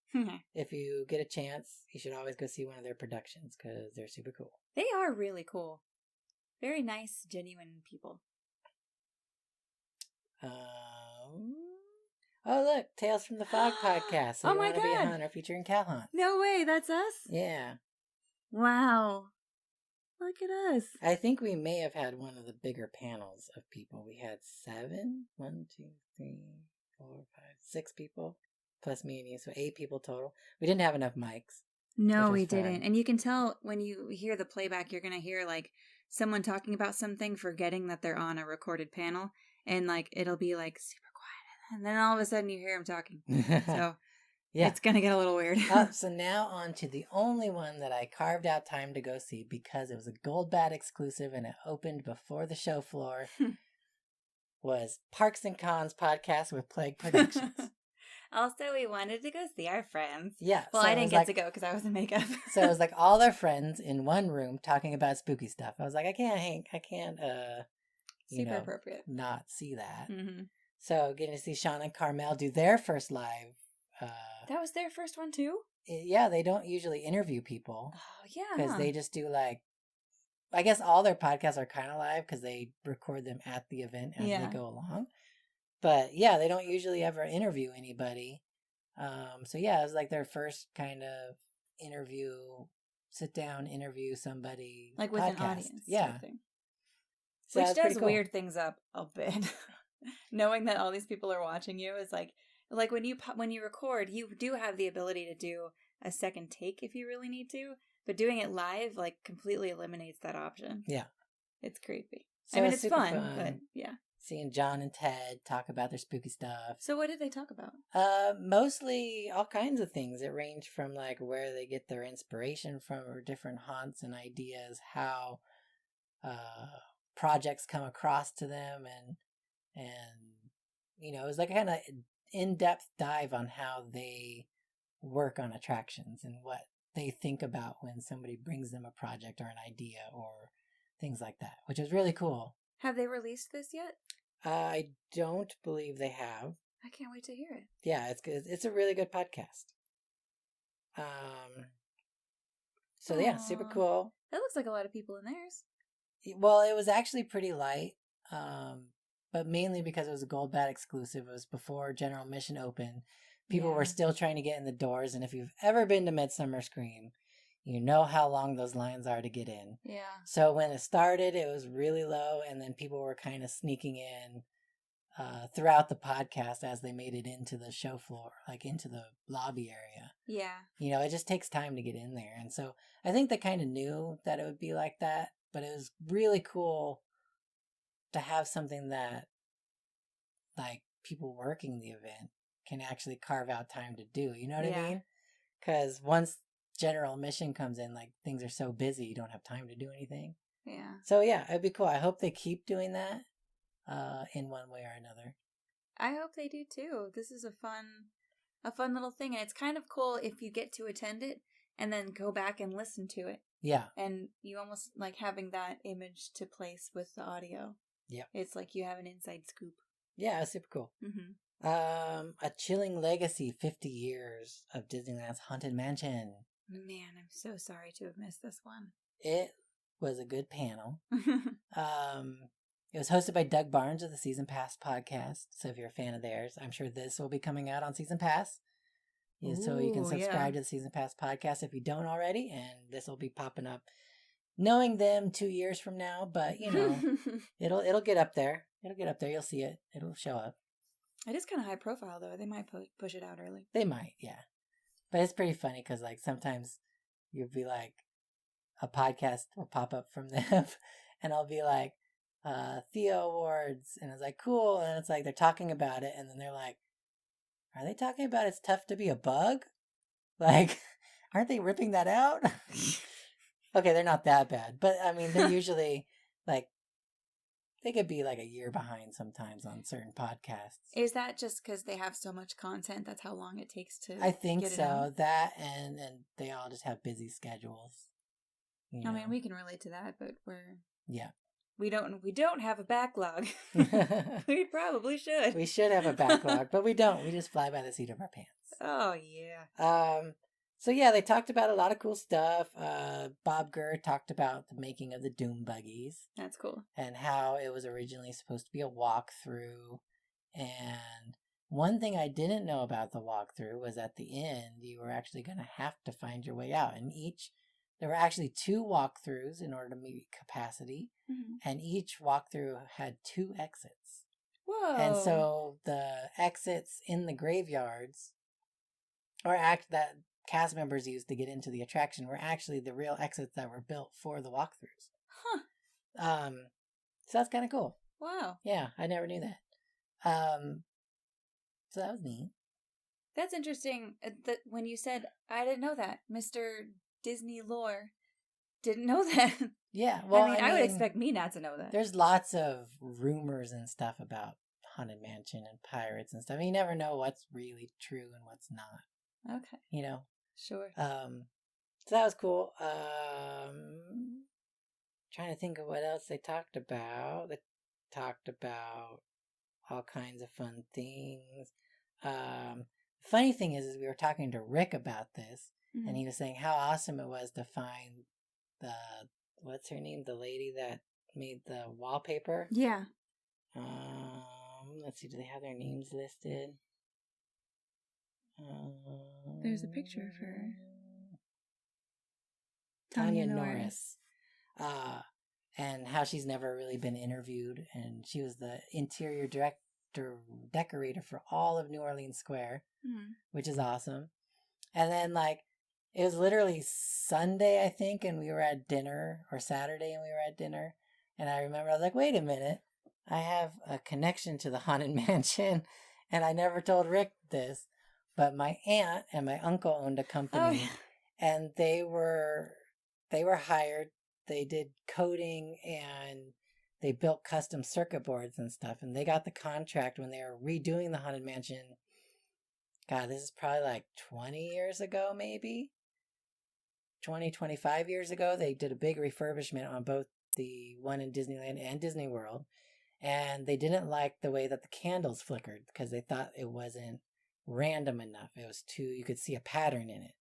If you get a chance, you should always go see one of their productions because they're super cool. They are really cool. Very nice, genuine people. Oh, look, Tales from the Fog podcast. So oh my God. Be a Hunter featuring CalHauntS. No way, that's us? Yeah. Wow. Look at us. I think we may have had one of the bigger panels of people. We had 7, 1, 2, 3, 4, 5, 6 people, plus me and you, so 8 people total. We didn't have enough mics. No, we didn't. And you can tell when you hear the playback, you're going to hear like someone talking about something, forgetting that they're on a recorded panel. And like, it'll be like super quiet. And then all of a sudden you hear them talking. So yeah, it's going to get a little weird. So now on to the only one that I carved out time to go see because it was a Gold Bat exclusive and it opened before the show floor. Was Parks and Cons podcast with Plague Productions. Also, we wanted to go see our friends. Yeah. Well, so I didn't get to go because I was in makeup. So it was like all their friends in one room talking about spooky stuff. I was like, I can't, super appropriate. Not see that. Mm-hmm. So getting to see Sean and Carmel do their first live. That was their first one too? Yeah, they don't usually interview people. Oh, yeah. Because they just do like, I guess all their podcasts are kind of live because they record them at the event as they go along. But yeah, they don't usually ever interview anybody. So yeah, it was like their first kind of interview, sit down, interview somebody. Like with an audience. Yeah. So which does cool. Weird things up a bit. Knowing that all these people are watching you is like when you record, you do have the ability to do a second take if you really need to. But doing it live, like, completely eliminates that option. Yeah. It's creepy. So I mean, it's fun, but yeah. Seeing John and Ted talk about their spooky stuff. So what did they talk about? Mostly all kinds of things. It ranged from, like, where they get their inspiration from or different haunts and ideas, how projects come across to them, and you know, it was like a kind of in-depth dive on how they work on attractions and what they think about when somebody brings them a project or an idea or things like that, which is really cool. Have they released this yet? I don't believe they have. I can't wait to hear it. Yeah, it's good. It's a really good podcast. So yeah, super cool. That looks like a lot of people in theirs. Well, it was actually pretty light, but mainly because it was a Gold Bat exclusive. It was before General Admission opened. People were still trying to get in the doors, and if you've ever been to Midsummer Scream, you know how long those lines are to get in. Yeah. So when it started, it was really low, and then people were kind of sneaking in throughout the podcast as they made it into the show floor, like into the lobby area. Yeah. You know, it just takes time to get in there. And so I think they kind of knew that it would be like that, but it was really cool to have something that, like, people working the event can actually carve out time to do. You know what I mean? Because once General Admission comes in, like, things are so busy, you don't have time to do anything. Yeah. So yeah, it'd be cool. I hope they keep doing that in one way or another. I hope they do too. This is a fun little thing, and it's kind of cool if you get to attend it and then go back and listen to it. Yeah. And you almost like having that image to place with the audio. Yeah. It's like you have an inside scoop. Yeah, it's super cool. Mm-hmm. A Chilling Legacy, 50 years of Disneyland's Haunted Mansion. Man, I'm so sorry to have missed this one. It was a good panel. It was hosted by Doug Barnes of the Season Pass podcast. So if you're a fan of theirs, I'm sure this will be coming out on Season Pass. Yeah, so you can subscribe to the Season Pass podcast if you don't already, and this will be popping up. Knowing them 2 years from now, but you know, it'll get up there. It'll get up there. You'll see it. It'll show up. It is kind of high profile, though. They might push it out early. They might, yeah. But it's pretty funny because, like, sometimes you'll be like, a podcast will pop up from them, and I'll be like, Theo Awards, and it's like, cool, and it's like they're talking about it, and then they're like, are they talking about it's tough to be a bug? Like, aren't they ripping that out? Okay, they're not that bad, but I mean, they're usually like, they could be like a year behind sometimes on certain podcasts. Is that just because they have so much content? That's how long it takes to I think get it so. Out? That and they all just have busy schedules. You know? I mean, we can relate to that, but we don't have a backlog. We probably should. We should have a backlog, but we don't. We just fly by the seat of our pants. Oh yeah. So yeah, they talked about a lot of cool stuff. Bob Gurr talked about the making of the Doom Buggies. That's cool. And how it was originally supposed to be a walkthrough. And one thing I didn't know about the walkthrough was at the end, you were actually going to have to find your way out. And each There were actually 2 walkthroughs in order to meet capacity, and each walkthrough had 2 exits. Whoa. And so the exits in the graveyards, that cast members used to get into the attraction, were actually the real exits that were built for the walkthroughs. Huh. So that's kind of cool. Wow. Yeah, I never knew that. So that was neat. That's interesting. That when you said, I didn't know that, Mr. Disney lore didn't know that. Yeah, well, I mean, I would expect me not to know that. There's lots of rumors and stuff about Haunted Mansion and pirates and stuff. You never know what's really true and what's not. Okay. You know? Sure. So that was cool. Trying to think of what else they talked about. They talked about all kinds of fun things. Funny thing is we were talking to Rick about this, and he was saying how awesome it was to find what's her name? The lady that made the wallpaper. Yeah. Let's see, do they have their names listed? There's a picture of her. Tanya Norris. And how she's never really been interviewed, and she was the interior decorator for all of New Orleans Square, which is awesome. And then it was literally Sunday, I think, and we were at dinner, or Saturday, and we were at dinner. And I remember I was like, wait a minute, I have a connection to the Haunted Mansion, and I never told Rick this, but my aunt and my uncle owned a company, and they were hired. They did coding and they built custom circuit boards and stuff. And they got the contract when they were redoing the Haunted Mansion. God, this is probably 20 years ago, maybe 25 years ago. They did a big refurbishment on both the one in Disneyland and Disney World. And they didn't like the way that the candles flickered because they thought it wasn't random enough. It was you could see a pattern in it.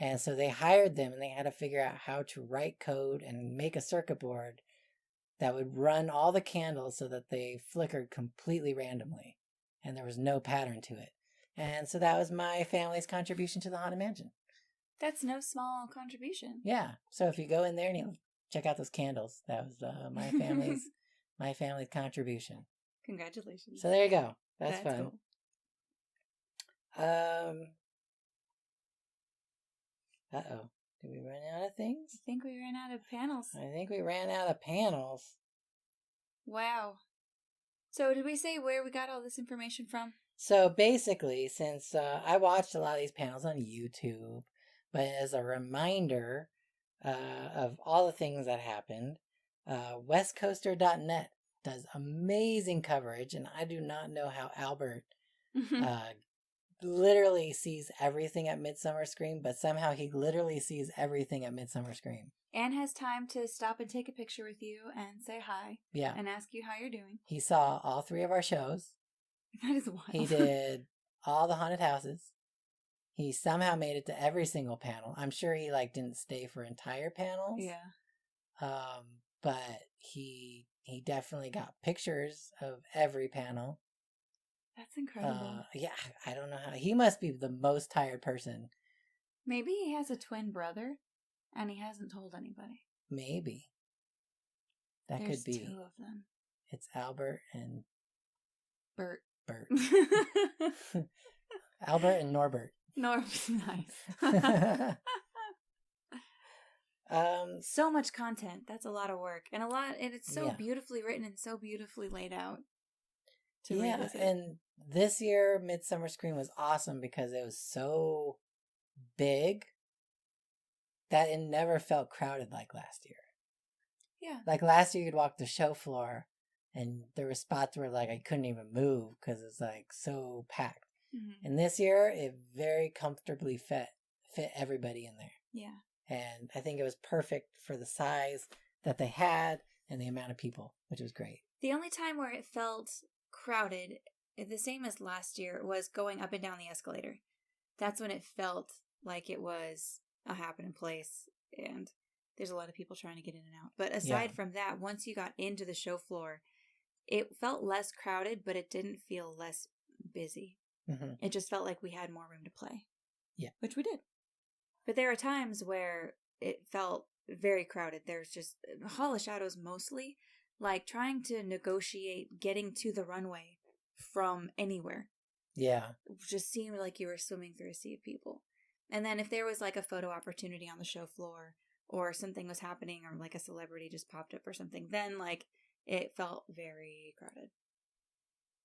And so they hired them, and they had to figure out how to write code and make a circuit board that would run all the candles so that they flickered completely randomly, and there was no pattern to it. And so that was my family's contribution to the Haunted Mansion. That's no small contribution. Yeah. So if you go in there and you check out those candles, that was my family's contribution. Congratulations. So there you go. That's fun. Cool. Uh-oh. Did we run out of things? I think we ran out of panels. I think we ran out of panels. Wow. So did we say where we got all this information from? So basically, since I watched a lot of these panels on YouTube, but as a reminder of all the things that happened, westcoaster.net does amazing coverage, and I do not know how Albert literally sees everything at Midsummer Scream, but somehow he literally sees everything at Midsummer Scream. And has time to stop and take a picture with you and say hi. Yeah. And ask you how you're doing. He saw all 3 of our shows. That is wild. He did all the haunted houses. He somehow made it to every single panel. I'm sure he didn't stay for entire panels. Yeah. But he definitely got pictures of every panel. That's incredible. Yeah, I don't know how. He must be the most tired person. Maybe he has a twin brother and he hasn't told anybody. Maybe. There's could be. 2 of them. It's Albert and Bert. Albert and Norbert. Norbert's nice. So much content. That's a lot of work. And it's so beautifully written and so beautifully laid out. And this year, Midsummer Scream was awesome because it was so big that it never felt crowded like last year. Yeah. Last year, you'd walk the show floor, and there were spots where I couldn't even move because it's so packed. Mm-hmm. And this year, it very comfortably fit everybody in there. Yeah. And I think it was perfect for the size that they had and the amount of people, which was great. The only time where it felt crowded, the same as last year, was going up and down the escalator. That's when it felt like it was a happening place, and there's a lot of people trying to get in and out. But aside from that, once you got into the show floor, it felt less crowded, but it didn't feel less busy. Mm-hmm. It just felt like we had more room to play. Yeah. Which we did. But there are times where it felt very crowded. There's just Hall of Shadows mostly, like trying to negotiate getting to the runway from anywhere. Yeah. It just seemed like you were swimming through a sea of people. And then if there was like a photo opportunity on the show floor or something was happening or like a celebrity just popped up or something, then like it felt very crowded.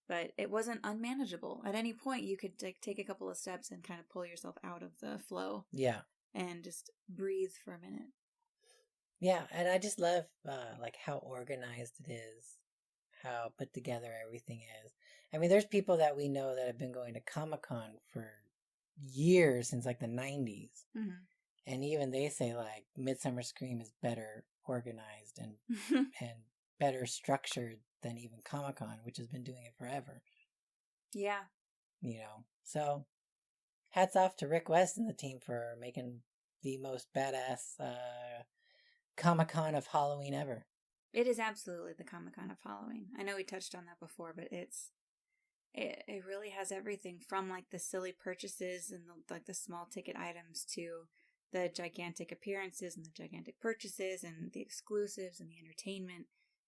But it wasn't unmanageable. At any point, you could like take a couple of steps and kind of pull yourself out of the flow. Yeah. And just breathe for a minute. Yeah, and I just love like how organized it is, how put together everything is. I mean, there's people that we know that have been going to Comic-Con for years, since like the 90s. Mm-hmm. And even they say like Midsummer Scream is better organized and and better structured than even Comic-Con, which has been doing it forever. Yeah. You know, so hats off to Rick West and the team for making the most badass Comic-Con of Halloween ever. It is absolutely the Comic-Con of Halloween. I know we touched on that before, but it really has everything from like the silly purchases and the small ticket items to the gigantic appearances and the gigantic purchases and the exclusives and the entertainment.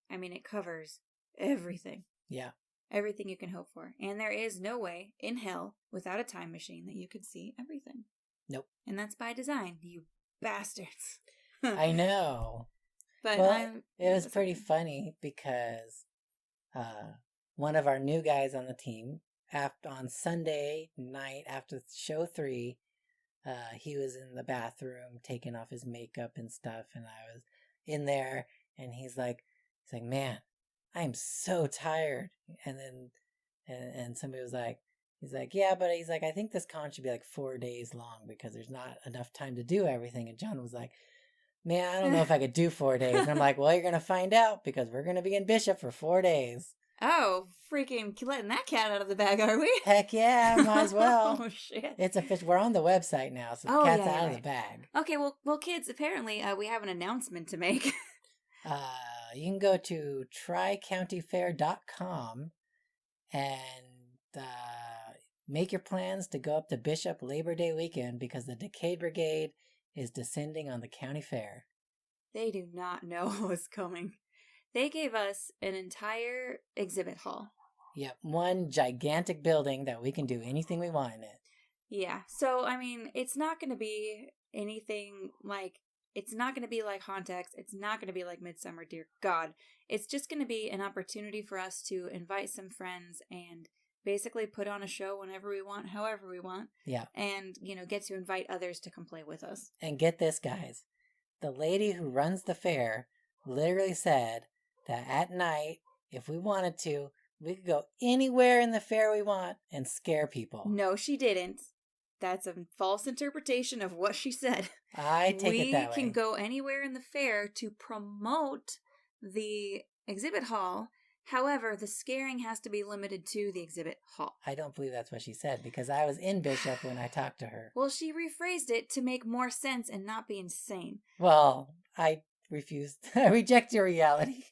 I mean, it covers everything. Yeah. Everything you can hope for. And there is no way in hell without a time machine that you could see everything. Nope. And that's by design, you bastards. I know. But well, it was pretty funny because one of our new guys on the team, on Sunday night after show 3, he was in the bathroom taking off his makeup and stuff, and I was in there, and he's like, man, I'm so tired. And then and somebody was like, he's like, yeah, but he's like, I think this con should be like 4 days long because there's not enough time to do everything. And John was like, man, I don't know if I could do 4 days. And I'm like, well, you're going to find out because we're going to be in Bishop for 4 days. Oh, freaking letting that cat out of the bag, are we? Heck yeah, might as well. Oh, shit. It's official. We're on the website now, so the cat's out of the bag. Okay, well, kids, apparently we have an announcement to make. You can go to trycountyfair.com and make your plans to go up to Bishop Labor Day weekend because the Decayed Brigade is descending on the county fair. They do not know what's coming. They gave us an entire exhibit hall. Yep, one gigantic building that we can do anything we want in it. Yeah, so, I mean, it's not going to be anything like, it's not going to be like HauntX. It's not going to be like Midsummer, dear God. It's just going to be an opportunity for us to invite some friends and basically put on a show whenever we want, however we want. Yeah. And, get to invite others to come play with us. And get this, guys. The lady who runs the fair literally said that at night, if we wanted to, we could go anywhere in the fair we want and scare people. No, she didn't. That's a false interpretation of what she said. I take it that way. We can go anywhere in the fair to promote the exhibit hall. However, the scaring has to be limited to the exhibit hall. I don't believe that's what she said because I was in Bishop when I talked to her. Well, she rephrased it to make more sense and not be insane. Well, I refused. I reject your reality.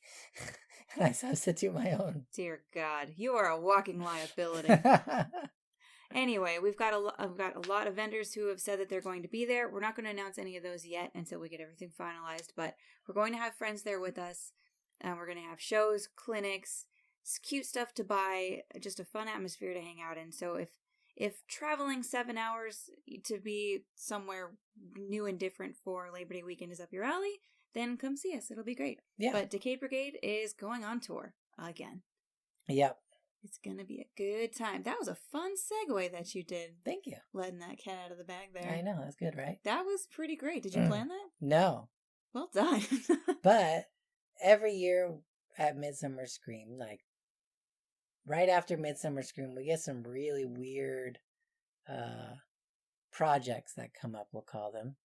And I substitute my own. Dear God, you are a walking liability. Anyway, I've got a lot of vendors who have said that they're going to be there. We're not going to announce any of those yet until we get everything finalized, but we're going to have friends there with us. We're going to have shows, clinics, cute stuff to buy, just a fun atmosphere to hang out in. So if traveling 7 hours to be somewhere new and different for Labor Day weekend is up your alley, then come see us. It'll be great. Yeah. But Decayed Brigade is going on tour again. Yep. It's going to be a good time. That was a fun segue that you did. Thank you. Letting that cat out of the bag there. I know. That's good, right? That was pretty great. Did you plan that? No. Well done. But every year at Midsummer Scream, like right after Midsummer Scream, we get some really weird projects that come up, we'll call them.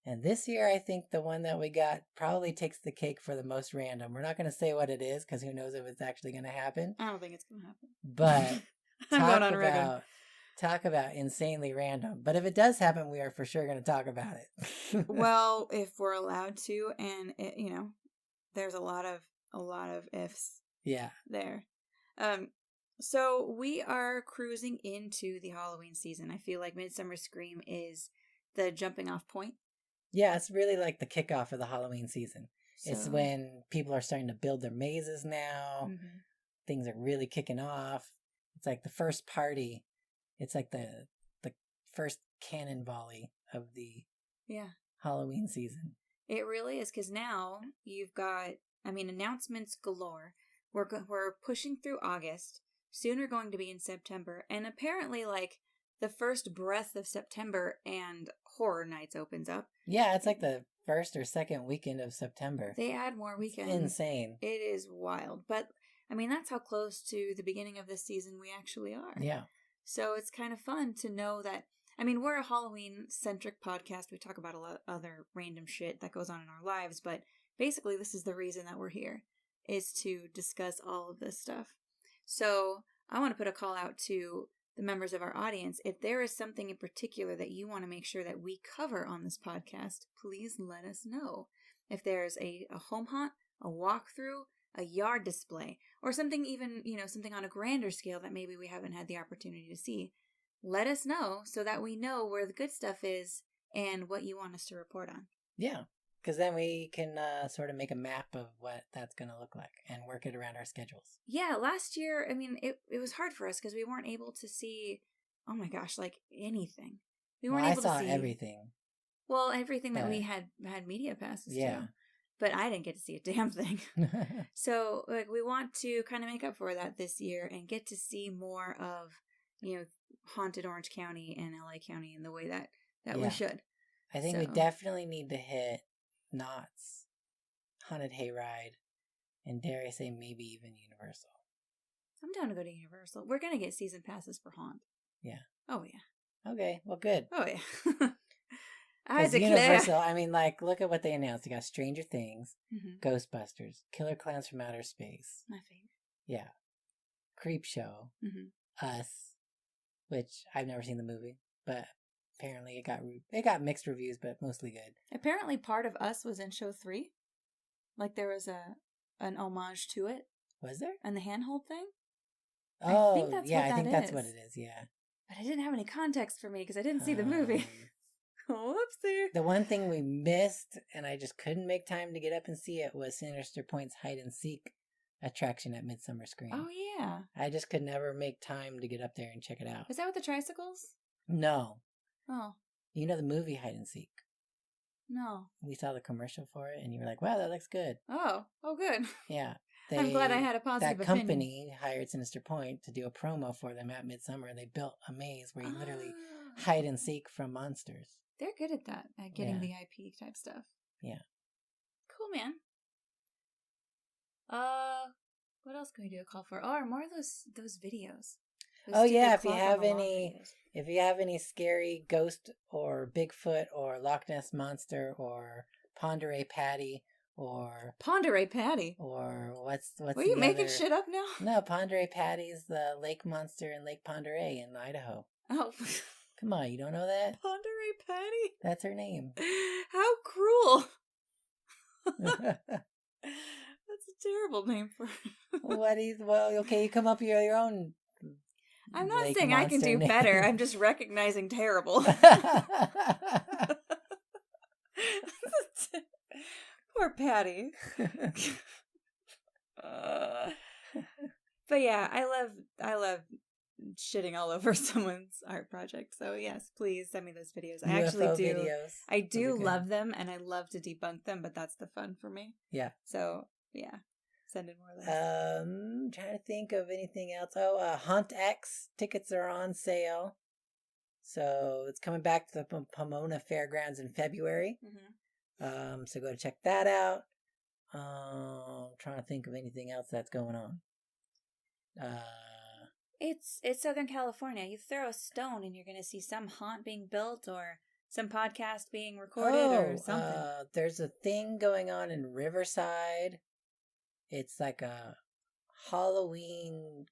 And this year, I think the one that we got probably takes the cake for the most random. We're not going to say what it is because who knows if it's actually going to happen. I don't think it's going to happen. But I'm going on record. Talk about insanely random. But if it does happen, we are for sure going to talk about it. Well, if we're allowed to, and it, there's a lot of ifs. Yeah. There. So we are cruising into the Halloween season. I feel like Midsummer Scream is the jumping off point Yeah, it's really like the kickoff of the Halloween season. It's So- when people are starting to build their mazes now. Mhm. Things are really kicking off. It's like the first party. It's like the first cannon volley of the Yeah. Halloween season. It really is, because now you've got, announcements galore. We're pushing through August. Soon we're going to be in September. And apparently, like, the first breath of September and Horror Nights opens up. Yeah, it's like the first or second weekend of September. They add more weekends. It's insane. It is wild. But, that's how close to the beginning of this season we actually are. Yeah. So it's kind of fun to know that, we're a Halloween-centric podcast. We talk about a lot of other random shit that goes on in our lives, but basically this is the reason that we're here, is to discuss all of this stuff. So I want to put a call out to the members of our audience. If there is something in particular that you want to make sure that we cover on this podcast, please let us know. If there's a home haunt, a walkthrough, a yard display, or something even, something on a grander scale that maybe we haven't had the opportunity to see, let us know so that we know where the good stuff is and what you want us to report on. Yeah, because then we can sort of make a map of what that's going to look like and work it around our schedules. Yeah, last year, it was hard for us because we weren't able to see, oh my gosh, like anything. We weren't able to see. I saw everything. Well, everything that we had media passes to. But I didn't get to see a damn thing. So, we want to kind of make up for that this year and get to see more of, haunted Orange County and LA County in the way that we should. I think we definitely need to hit Knott's, Haunted Hayride, and dare I say maybe even Universal. I'm down to go to Universal. We're going to get season passes for Haunt. Yeah. Oh, yeah. Okay, well, good. Oh, yeah. I declare. Universal, look at what they announced. They got Stranger Things, Ghostbusters, Killer Clowns from Outer Space. My favorite. Yeah. Creep Show, Us, which I've never seen the movie, but apparently it got mixed reviews, but mostly good. Apparently part of Us was in show 3. Like there was an homage to it. Was there? And the handhold thing? Oh, I think that's what it is, yeah. But I didn't have any context for me because I didn't see the movie. Whoopsie. The one thing we missed, and I just couldn't make time to get up and see it, was Sinister Point's hide and seek attraction at Midsummer Scream. Oh, yeah. I just could never make time to get up there and check it out. Is that with the tricycles? No. Oh. You know the movie Hide and Seek? No. We saw the commercial for it, and you were like, wow, that looks good. Oh, good. Yeah. I'm glad I had a positive opinion. That company hired Sinister Point to do a promo for them at Midsummer, and they built a maze where you literally hide and seek from monsters. They're good at that, at getting the IP type stuff. Yeah. Cool, man. What else can we do a call for? Oh, more of those videos. If you have any scary ghost or Bigfoot or Loch Ness Monster or Ponderay Patty or what's Were you making shit up now? No, Ponderay Patty's the lake monster in Lake Ponderay in Idaho. Oh. Come on, you don't know that? Ponderay Patty? That's her name. How cruel. That's a terrible name for her. Okay, you come up with your own. I'm not saying I can do better. I'm just recognizing terrible. Poor Patty. But yeah, I love shitting all over someone's art project. So yes, please send me those videos. I actually do. Videos. I do love them, and I love to debunk them. But that's the fun for me. Yeah. So yeah, send in more of those. Trying to think of anything else. HauntX tickets are on sale. So it's coming back to the Pomona Fairgrounds in February. So go to check that out. Trying to think of anything else that's going on. It's Southern California. You throw a stone and you're going to see some haunt being built or some podcast being recorded or something. There's a thing going on in Riverside. It's like a Halloween.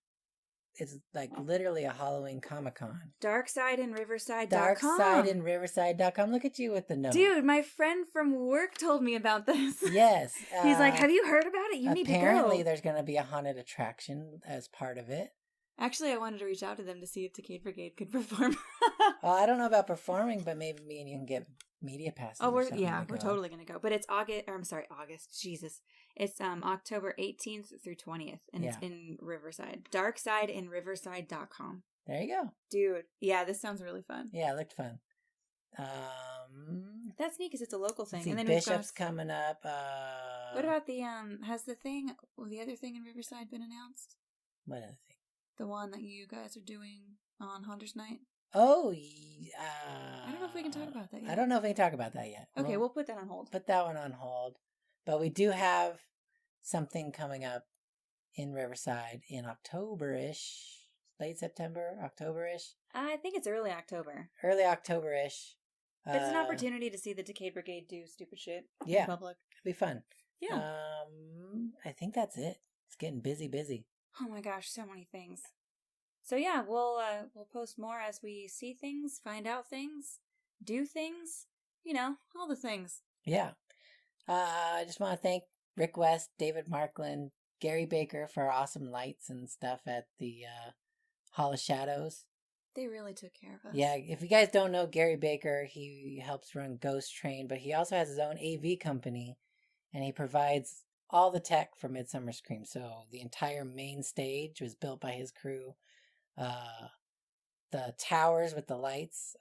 It's like literally a Halloween Comic-Con. DarksideInRiverside.com. DarksideInRiverside.com. Look at you with the note. Dude, my friend from work told me about this. Yes. He's like, have you heard about it? You need to go. Apparently there's going to be a haunted attraction as part of it. Actually, I wanted to reach out to them to see if Decayed Brigade could perform. Well, I don't know about performing, but maybe me and you can get media passes. Oh, or something we're totally gonna go. But it's August. Jesus, it's October 18th through 20th, and it's in Riverside. Darksideinriverside.com. There you go, dude. Yeah, this sounds really fun. Yeah, it looked fun. That's neat because it's a local thing. See, and then Bishop's coming up. What about the has the other thing in Riverside been announced? What other thing? The one that you guys are doing on Hunters Night. Oh, I don't know if we can talk about that yet. I don't know if we can talk about that yet. Okay, we'll put that on hold. Put that one on hold. But we do have something coming up in Riverside in October-ish. Late September, October-ish. I think it's early October. Early October-ish. It's an opportunity to see the Decayed Brigade do stupid shit in public. It'll be fun. Yeah. I think that's it. It's getting busy. Oh my gosh, so many things. So yeah, we'll post more as we see things, find out things, do things, all the things. Yeah. I just want to thank Rick West, David Markland, Gary Baker for our awesome lights and stuff at the Hall of Shadows. They really took care of us. Yeah, if you guys don't know Gary Baker, he helps run Ghost Train, but he also has his own AV company, and he provides all the tech for Midsummer Scream. So the entire main stage was built by his crew. The towers with the lights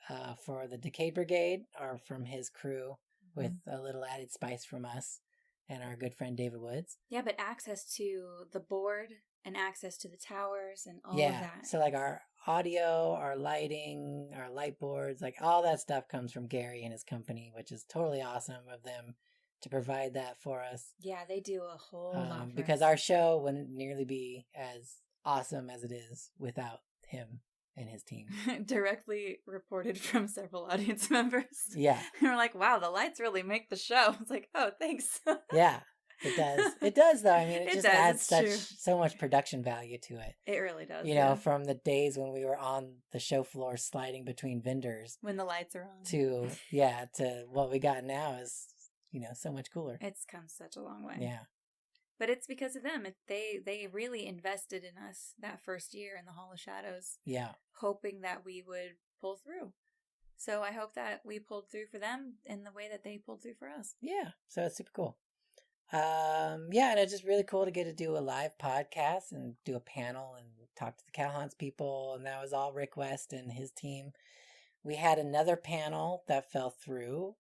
for the Decayed Brigade are from his crew, with a little added spice from us and our good friend David Woods. Yeah, but access to the board and access to the towers and all of that. So like our audio, our lighting, our light boards, like all that stuff comes from Gary and his company, which is totally awesome of them to provide that for us. Yeah, they do a whole lot for because us. Our show wouldn't nearly be as awesome as it is without him and his team. Directly reported from several audience members. Yeah. And we're like, wow, the lights really make the show. It's like, oh, thanks. Yeah, it does. It does, though. I mean, it just adds true. so much production value to it. It really does. You know, from the days when we were on the show floor sliding between vendors. When the lights are on. To what we got now is, so much cooler. It's come such a long way. Yeah. But it's because of them. They really invested in us that first year in the Hall of Shadows. Yeah. Hoping that we would pull through. So I hope that we pulled through for them in the way that they pulled through for us. Yeah. So it's super cool. And it's just really cool to get to do a live podcast and do a panel and talk to the CalHauntS people. And that was all Rick West and his team. We had another panel that fell through.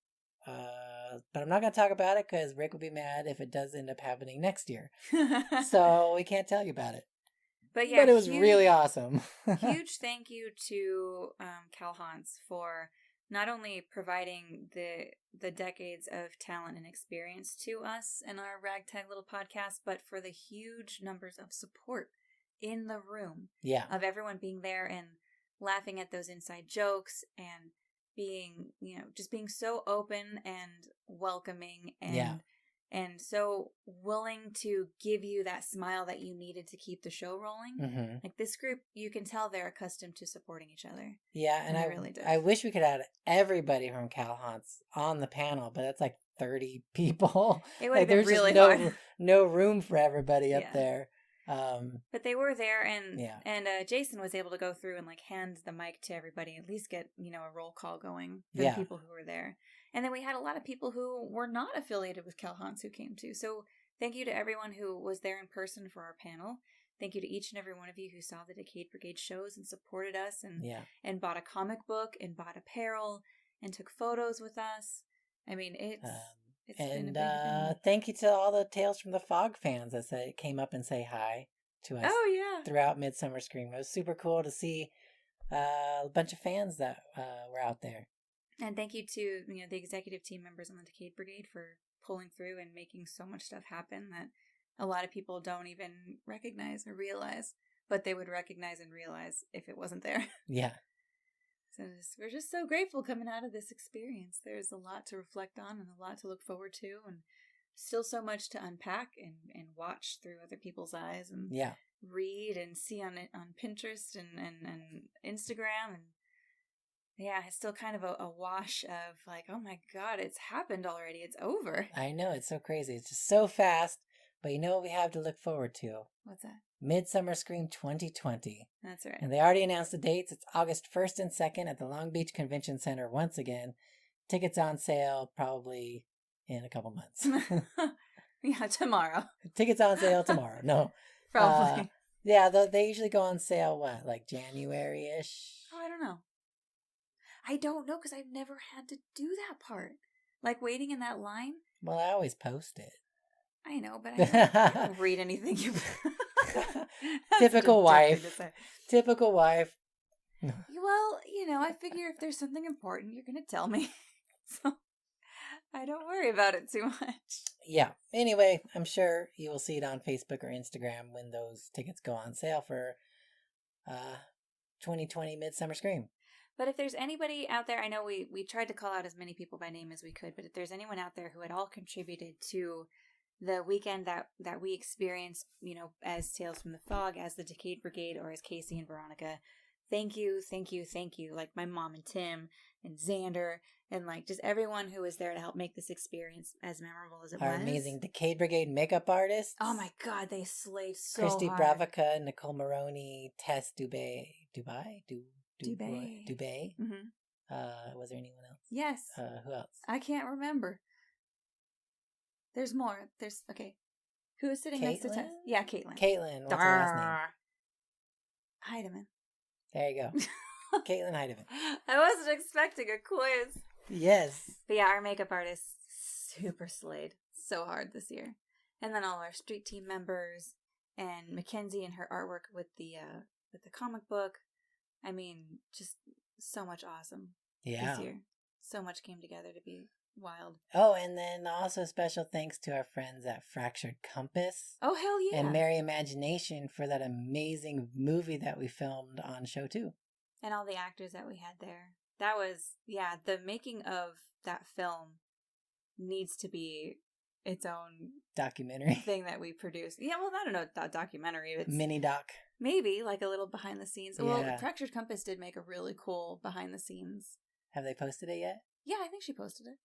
But I'm not going to talk about it because Rick will be mad if it does end up happening next year. So we can't tell you about it. But it was really awesome. Huge thank you to CalHauntS for not only providing the decades of talent and experience to us in our ragtag little podcast, but for the huge numbers of support in the room. Yeah. Of everyone being there and laughing at those inside jokes and being, just being so open and welcoming and so willing to give you that smile that you needed to keep the show rolling. Mm-hmm. Like this group, you can tell they're accustomed to supporting each other. Yeah, and I really do. I wish we could add everybody from CalHauntS on the panel, but that's like 30 people. It would have been really hard. No room for everybody up there. But they were there, and Jason was able to go through and hand the mic to everybody, at least get a roll call going for the people who were there. And then we had a lot of people who were not affiliated with CalHauntS who came too. So thank you to everyone who was there in person for our panel. Thank you to each and every one of you who saw the Decayed Brigade shows and supported us and bought a comic book and bought apparel and took photos with us. I mean, it's been a big thank you to all the Tales from the Fog fans that came up and say hi to us. Throughout Midsummer Scream. It was super cool to see a bunch of fans that were out there. And thank you to the executive team members on the Decayed Brigade for pulling through and making so much stuff happen that a lot of people don't even recognize or realize, but they would recognize and realize if it wasn't there. Yeah. So we're just so grateful coming out of this experience. There's a lot to reflect on and a lot to look forward to, and still so much to unpack and watch through other people's eyes and read and see on Pinterest and Instagram. And it's still kind of a wash of like, oh my God, it's happened already. It's over. I know. It's so crazy. It's just so fast. But you know what we have to look forward to? What's that? Midsummer Scream 2020. That's right. And they already announced the dates. It's August 1st and 2nd at the Long Beach Convention Center once again. Tickets on sale probably in a couple months. Yeah, tomorrow. Tickets on sale tomorrow. No. Probably. Yeah, they usually go on sale, what, like January-ish? Oh, I don't know. I don't know because I've never had to do that part. Like waiting in that line. Well, I always post it. I know, but I don't read anything you... Typical wife. Typical wife. Well, I figure if there's something important, you're going to tell me. So I don't worry about it too much. Yeah. Anyway, I'm sure you will see it on Facebook or Instagram when those tickets go on sale for 2020 Midsummer Scream. But if there's anybody out there, I know we tried to call out as many people by name as we could, but if there's anyone out there who had all contributed to the weekend that we experienced, as Tales from the Fog, as the Decayed Brigade, or as Casey and Veronica, thank you. Like my mom and Tim and Xander and like just everyone who was there to help make this experience as memorable as it was. Our amazing Decayed Brigade makeup artists. Oh my God, they slayed so Christy hard. Bravaca, Nicole Maroney, Tess Dubé. Mm-hmm. Was there anyone else? Yes. Who else? I can't remember. There's more. Okay. Who is sitting next to Tess? Yeah, Caitlin. What's her last name? Heidemann. There you go. Caitlin Heidemann. I wasn't expecting a quiz. Yes. But yeah, our makeup artists super slayed so hard this year. And then all our street team members and Mackenzie and her artwork with the comic book. I mean, just so much awesome this year. So much came together to be wild. Oh, and then also special thanks to our friends at Fractured Compass. Oh, hell yeah. And Merry Imagination for that amazing movie that we filmed on show 2. And all the actors that we had there. That was, the making of that film needs to be its own documentary thing that we produced. Yeah, well, I don't know, that documentary. It's mini doc. Maybe, like a little behind the scenes. Yeah. Well, Fractured Compass did make a really cool behind the scenes. Have they posted it yet? Yeah, I think she posted it.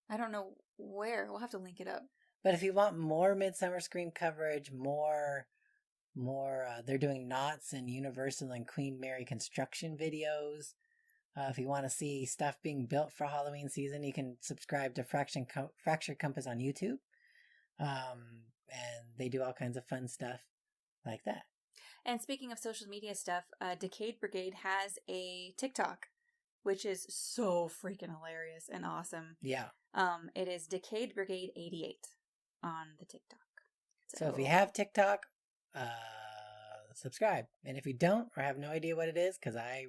I don't know where. We'll have to link it up. But if you want more Midsummer Scream coverage, more they're doing Knott's and Universal and Queen Mary construction videos. If you want to see stuff being built for Halloween season, you can subscribe to Fractured Compass on YouTube. And they do all kinds of fun stuff like that. And speaking of social media stuff, Decayed Brigade has a TikTok, which is so freaking hilarious and awesome. Yeah. It is Decayed Brigade 88 on the TikTok. So if you have TikTok, subscribe. And if you don't or have no idea what it is, because I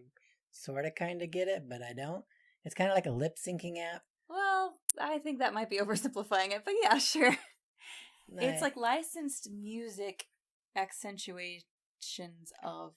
sort of kind of get it, but I don't. It's kind of like a lip syncing app. Well, I think that might be oversimplifying it, but yeah, sure. It's like licensed music accentuations of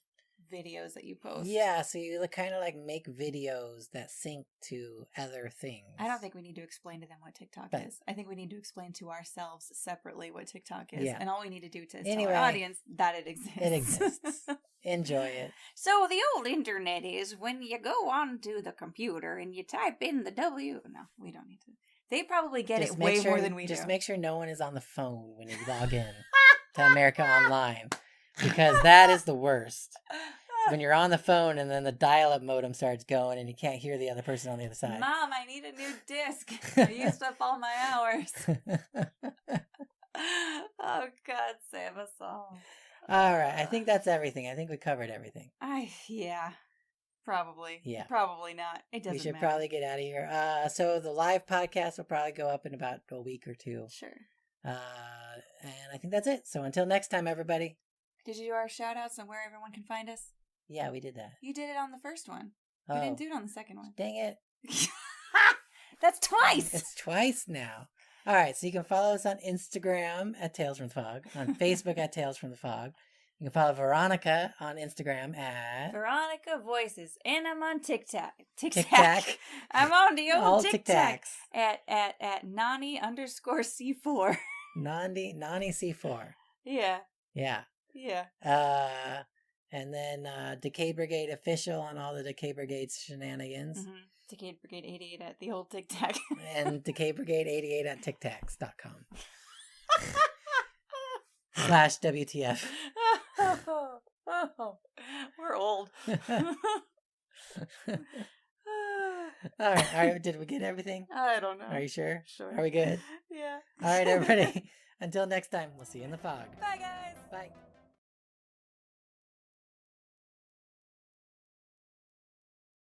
videos that you post. Yeah, so you kind of like make videos that sync to other things. I don't think we need to explain to them what TikTok is. I think we need to explain to ourselves separately what TikTok is. Yeah. And all we need to do is tell our audience that it exists. It exists. Enjoy it. So the old internet is when you go onto the computer and you type in the W. No, we don't need to. They probably get it way more than we do. Just make sure no one is on the phone when you log in to America Online. Because that is the worst. When you're on the phone and then the dial-up modem starts going and you can't hear the other person on the other side. Mom, I need a new disc. I used up all my hours. Oh, God, save us all. All right. I think that's everything. I think we covered everything. Yeah. Probably. Yeah. Probably not. It doesn't matter. We should probably get out of here. So the live podcast will probably go up in about a week or two. Sure. And I think that's it. So until next time, everybody. Did you do our shout-outs on where everyone can find us? Yeah, we did that. You did it on the first one. Oh. We didn't do it on the second one. Dang it. That's twice! It's twice now. All right, so you can follow us on Instagram at Tales from the Fog, on Facebook at Tales from the Fog. You can follow Veronica on Instagram at Veronica Voices, and I'm on TikTok. TikTok. I'm on the old TikTok at Nani_C4. Nani C4. Yeah. Yeah. Yeah. And then Decayed Brigade official on all the Decayed Brigade shenanigans. Mm-hmm. Decayed Brigade 88 at the old TikTok. And Decayed Brigade 88 at TikToks.com. WTF. We're old. All right. Did we get everything? I don't know. Are you sure? Sure. Are we good? Yeah. All right, everybody. Until next time, we'll see you in the fog. Bye, guys. Bye.